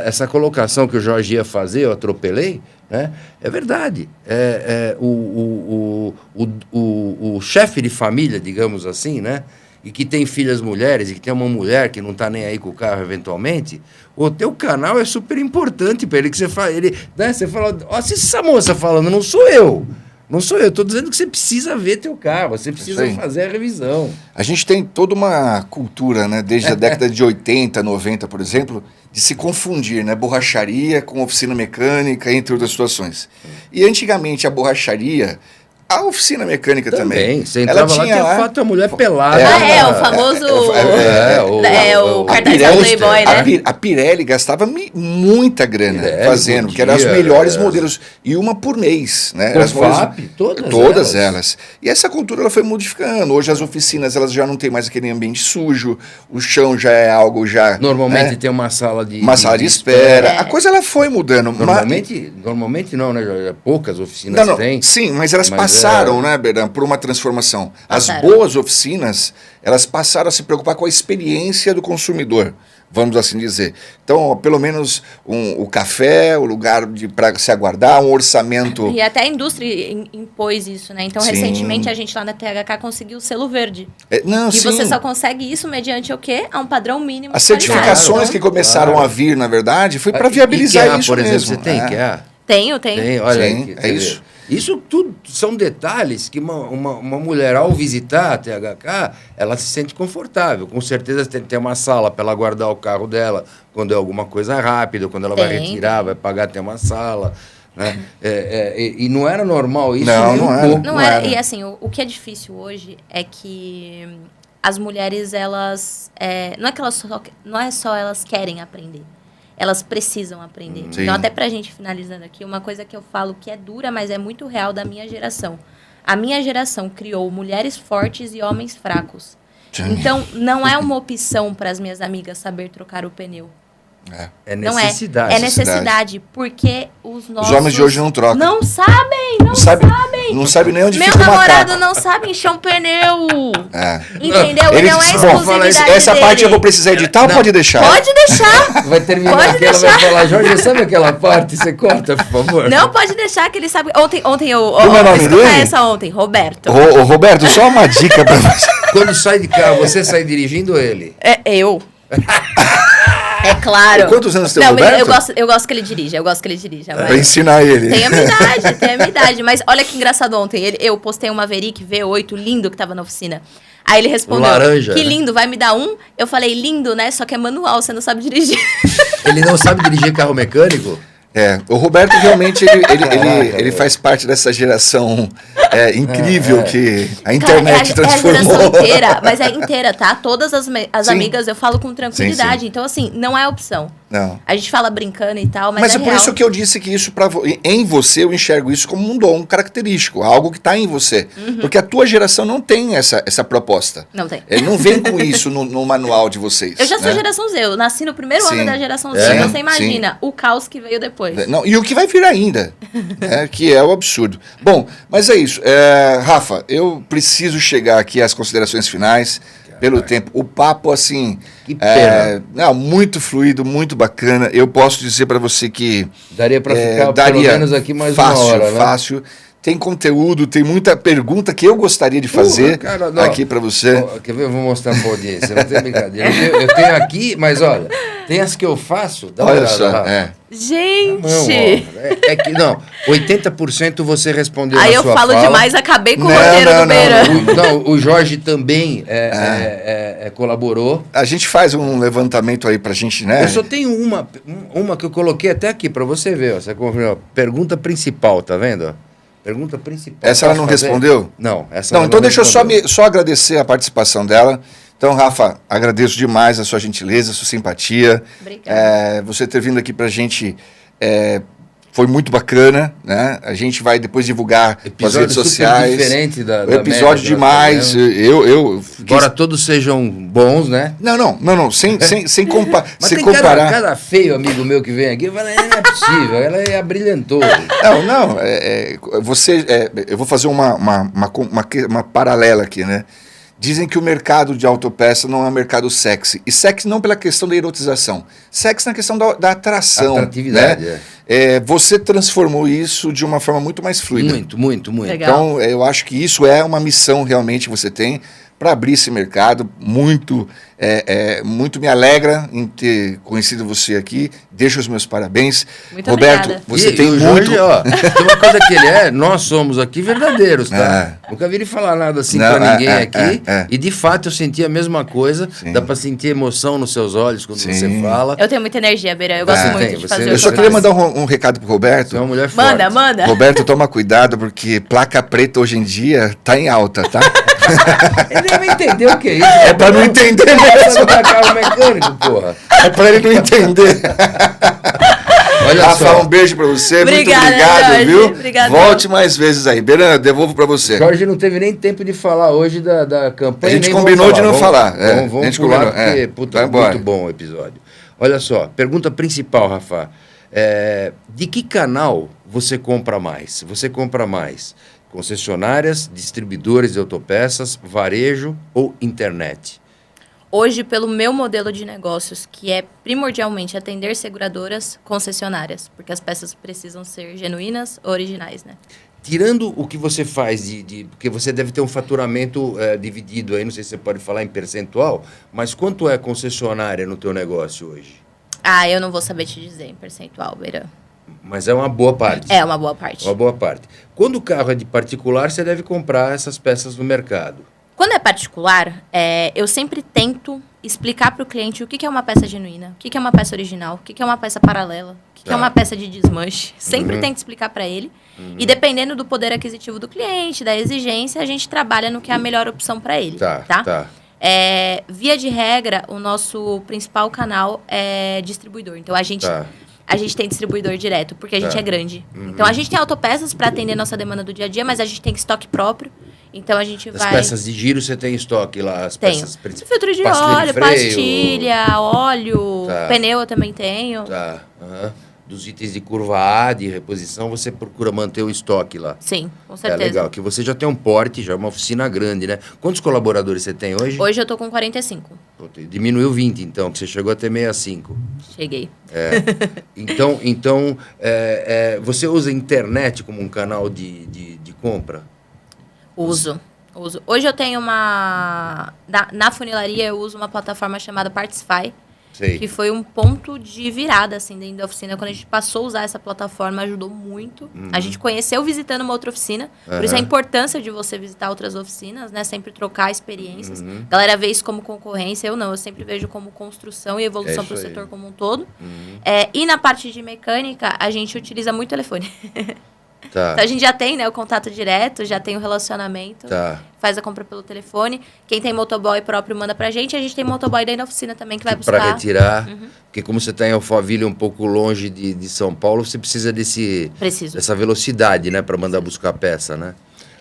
essa colocação que o Jorge ia fazer, eu atropelei, né? É verdade. O chefe de família, digamos assim, né? E que tem filhas mulheres, e que tem uma mulher que não está nem aí com o carro eventualmente, o teu canal é super importante para ele, que você fala, né? Você fala, se essa moça falando, não sou eu, estou dizendo que você precisa ver teu carro, você precisa fazer a revisão. A gente tem toda uma cultura, né, desde a década de 80, 90, por exemplo, de se confundir, né, borracharia com oficina mecânica, entre outras situações. E antigamente a borracharia, a oficina mecânica também. Você entrava lá, tinha foto a mulher pelada. O famoso... o cartaz da Playboy, né? A Pirelli gastava muita grana fazendo, porque eram os melhores modelos. E uma por mês, né? Todas elas. E essa cultura ela foi modificando. Hoje as oficinas elas já não tem mais aquele ambiente sujo, o chão já é algo já... Normalmente tem uma sala de espera. A coisa ela foi mudando. Normalmente não, né? Poucas oficinas têm. Sim, mas elas passaram, né, Beran, por uma transformação. As boas oficinas, elas passaram a se preocupar com a experiência do consumidor, vamos assim dizer. Então, pelo menos o café, o lugar para se aguardar, um orçamento... E até a indústria impôs isso, né? Então, recentemente, a gente lá na THK conseguiu o selo verde. Você só consegue isso mediante o quê? A um padrão mínimo. As certificações que começaram a vir, na verdade, foi para viabilizar isso por exemplo, mesmo. Você tem IKEA? Tenho. Olha, é isso. Isso tudo são detalhes que uma mulher, ao visitar a THK, ela se sente confortável. Com certeza tem uma sala para ela guardar o carro dela quando é alguma coisa rápida, quando ela vai retirar, vai pagar, tem uma sala. Né? E não era normal isso? Não era. E assim, o que é difícil hoje é que as mulheres, elas... não é só elas querem aprender. Elas precisam aprender. Sim. Então, até pra gente finalizando aqui, uma coisa que eu falo que é dura, mas é muito real da minha geração. A minha geração criou mulheres fortes e homens fracos. Sim. Então, não é uma opção para as minhas amigas saber trocar o pneu. É necessidade. Não é. É necessidade, porque os homens de hoje não trocam. Não sabem. Não sabe nem onde Meu fica o macaco. Meu namorado não sabe encher um pneu. Entendeu? Ele não é exclusividade essa dele. parte eu vou precisar editar ou pode deixar? Pode deixar. Vai terminar aqui, ela vai falar, Jorge, sabe aquela parte? Você corta, por favor. Não, pode deixar que ele sabe. Ontem eu... Como é o nome dele? Essa ontem, Roberto. Roberto, só uma dica pra você. Quando sai de carro, você sai dirigindo ele? Eu. É claro. E quantos anos tem o Roberto? Eu gosto que ele dirija. Pra ensinar ele. Tem a minha idade. Mas olha que engraçado ontem. Eu postei um Maverick V8 lindo que tava na oficina. Aí ele respondeu, laranja, que lindo, vai me dar um? Eu falei, lindo, né? Só que é manual, você não sabe dirigir. Ele não sabe dirigir carro mecânico? O Roberto realmente ele faz parte dessa geração incrível que a internet transformou. É a geração inteira, mas é inteira, tá? Todas as amigas eu falo com tranquilidade. Sim. Então, assim, não é opção. Não. A gente fala brincando e tal, mas é por isso que eu disse que isso em você eu enxergo isso como um dom característico, algo que está em você. Porque a tua geração não tem essa proposta. Não tem. Não vem com isso no manual de vocês. Eu já sou geração Z, eu nasci no primeiro ano da geração Z. Então você imagina o caos que veio depois. Não, e o que vai vir ainda, que é o absurdo. Bom, mas é isso. Rafa, eu preciso chegar aqui às considerações finais. Pelo tempo. O papo, assim, que pena. Muito fluido, muito bacana. Eu posso dizer para você que... Daria para ficar pelo menos aqui mais uma hora, né? Fácil. tem conteúdo, tem muita pergunta que eu gostaria de fazer Cara, não. aqui para você. Ó, quer ver? Eu vou mostrar pra audiência, não tem brincadeira. Eu tenho aqui, mas olha, tem as que eu faço. Dá uma Olha olhada, só, Rafa. Gente! Não, ó, é que, não, 80% você respondeu Aí na eu sua falo fala. demais, acabei com o Não, roteiro não, do Beira. O Jorge também colaborou. A gente faz um levantamento aí pra gente, né? Eu só tenho uma que eu coloquei até aqui pra você ver. Ó. Você confirmou, pergunta principal, tá vendo? Ó? Pergunta principal. Essa ela Posso não fazer? respondeu? Não, essa Não, ela então não deixa eu respondeu. só agradecer a participação dela. Então, Rafa, agradeço demais a sua gentileza, a sua simpatia. Obrigada. Você ter vindo aqui pra gente foi muito bacana, né? A gente vai depois divulgar nas Episódio redes super sociais. diferente da O episódio média que nós demais. fazemos. Eu fiquei... Embora todos sejam bons, né? Não, sem Mas tem comparar. cada feio amigo meu que vem aqui, eu falo, não é possível, ela abrilhantou. Eu vou fazer uma paralela aqui, né? Dizem que o mercado de autopeça não é um mercado sexy. E sexy não pela questão da erotização. Sexy na questão da atração. Atratividade, né? Você transformou isso de uma forma muito mais fluida. Muito. Legal. Então, eu acho que isso é uma missão realmente que você tem para abrir esse mercado. Muito me alegra em ter conhecido você aqui. Deixo os meus parabéns. Muito Roberto, obrigada. você tem o muito... Jorge, ó, tem uma coisa que nós somos aqui verdadeiros, tá? Nunca vi ele falar nada assim Não, pra ninguém aqui. é. E de fato eu senti a mesma coisa. Sim. Dá pra sentir emoção nos seus olhos quando Sim. você fala. Eu tenho muita energia, Beira. Eu gosto Você muito tem, de você- fazer eu o Eu que só queria faço. mandar um recado pro Roberto. Você é uma mulher forte. Manda. Roberto, toma cuidado, porque placa preta hoje em dia tá em alta, tá? Ele deve entender o que é isso. É pra não entender Ele mesmo. sabe carro mecânico, porra. É pra ele não entender. Olha Rafa, só. um beijo pra você. Obrigada, muito obrigado, Jorge. viu? Obrigada. Volte mais vezes aí. Beran, devolvo pra você. Jorge não teve nem tempo de falar hoje da campanha. A gente nem combinou vamos de não falar, Vamos a gente pular, combinou, porque, é. puta, Vai embora. muito bom o episódio. Olha só, pergunta principal, Rafa. De que canal você compra mais? Você compra mais concessionárias, distribuidores de autopeças, varejo ou internet? Hoje, pelo meu modelo de negócios, que é primordialmente atender seguradoras, concessionárias, porque as peças precisam ser genuínas, originais, né? Tirando o que você faz porque você deve ter um faturamento dividido aí, não sei se você pode falar em percentual, mas quanto é concessionária no teu negócio hoje? Ah, eu não vou saber te dizer em percentual, Beira. Mas é uma boa parte. É uma boa parte. Uma boa parte. Quando o carro é de particular, você deve comprar essas peças no mercado. Quando é particular, eu sempre tento explicar para o cliente o que é uma peça genuína, o que é uma peça original, o que é uma peça paralela, o que é uma peça de desmanche. Sempre tento explicar para ele. E dependendo do poder aquisitivo do cliente, da exigência, a gente trabalha no que é a melhor opção para ele. Tá. Via de regra, o nosso principal canal é distribuidor. Então, a gente tem distribuidor direto, porque a gente é grande. Então, a gente tem autopeças para atender nossa demanda do dia a dia, mas a gente tem estoque próprio. Então, a gente As vai... peças de giro você tem estoque lá? As Tenho. peças principais. Filtro de Pastilha de óleo, freio. pastilha, óleo, Tá. pneu eu também tenho. Tá. Dos itens de curva A, de reposição, você procura manter o estoque lá. Sim, com É certeza. legal, que você já tem um porte, já é uma oficina grande, né? Quantos colaboradores você tem hoje? Hoje eu tô com 45. Puta, diminuiu 20, então, que você chegou a ter 65. Cheguei. Então, você usa a internet como um canal de compra? Uso. Hoje eu tenho uma... Na funilaria eu uso uma plataforma chamada Particify, Sei. que foi um ponto de virada, assim, dentro da oficina. Quando a gente passou a usar essa plataforma, ajudou muito. A gente conheceu visitando uma outra oficina. Por isso a importância de você visitar outras oficinas, né? Sempre trocar experiências. Galera vê isso como concorrência, eu não. Eu sempre vejo como construção e evolução para o isso aí. setor como um todo. E na parte de mecânica, a gente utiliza muito telefone. Tá. Então a gente já tem, né, o contato direto, já tem o relacionamento. Tá. Faz a compra pelo telefone. Quem tem motoboy próprio manda pra gente. A gente tem motoboy daí na oficina também que vai buscar. Para retirar, porque como você está em Alphaville, um pouco longe de São Paulo, você precisa Preciso. dessa velocidade, né, para mandar buscar a peça, né?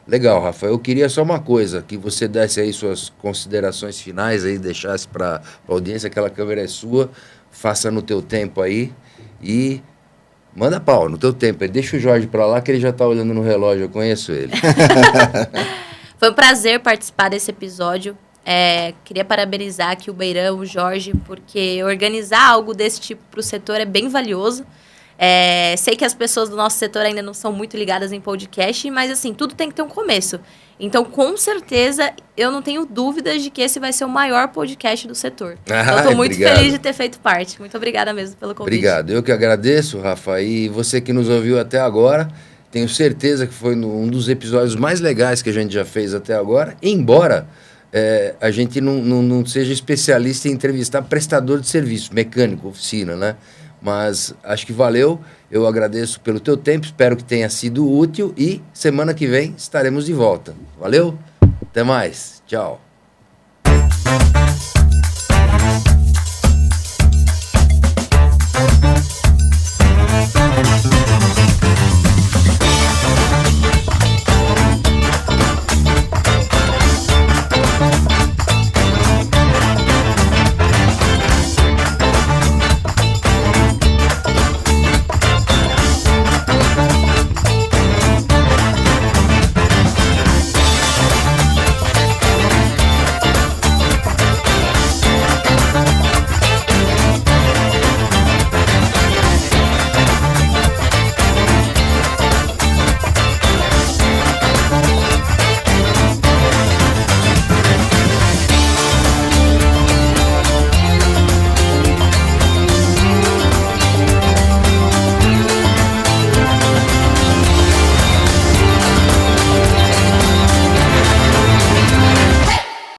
Legal, Rafa. Eu queria só uma coisa, que você desse aí suas considerações finais aí, deixasse para a audiência, aquela câmera é sua, faça no teu tempo aí e manda pau, no teu tempo. Deixa o Jorge para lá que ele já está olhando no relógio, eu conheço ele. Foi um prazer participar desse episódio. Queria parabenizar aqui o Beirão, o Jorge, porque organizar algo desse tipo para o setor é bem valioso. Sei que as pessoas do nosso setor ainda não são muito ligadas em podcast, mas assim, tudo tem que ter um começo. Então, com certeza, eu não tenho dúvidas de que esse vai ser o maior podcast do setor. Eu estou muito feliz de ter feito parte. Muito obrigada mesmo pelo convite. Obrigado. Eu que agradeço, Rafa. E você que nos ouviu até agora, tenho certeza que foi um dos episódios mais legais que a gente já fez até agora, embora a gente não seja especialista em entrevistar prestador de serviço, mecânico, oficina, né? Mas acho que valeu, eu agradeço pelo teu tempo, espero que tenha sido útil e semana que vem estaremos de volta. Valeu? Até mais, tchau.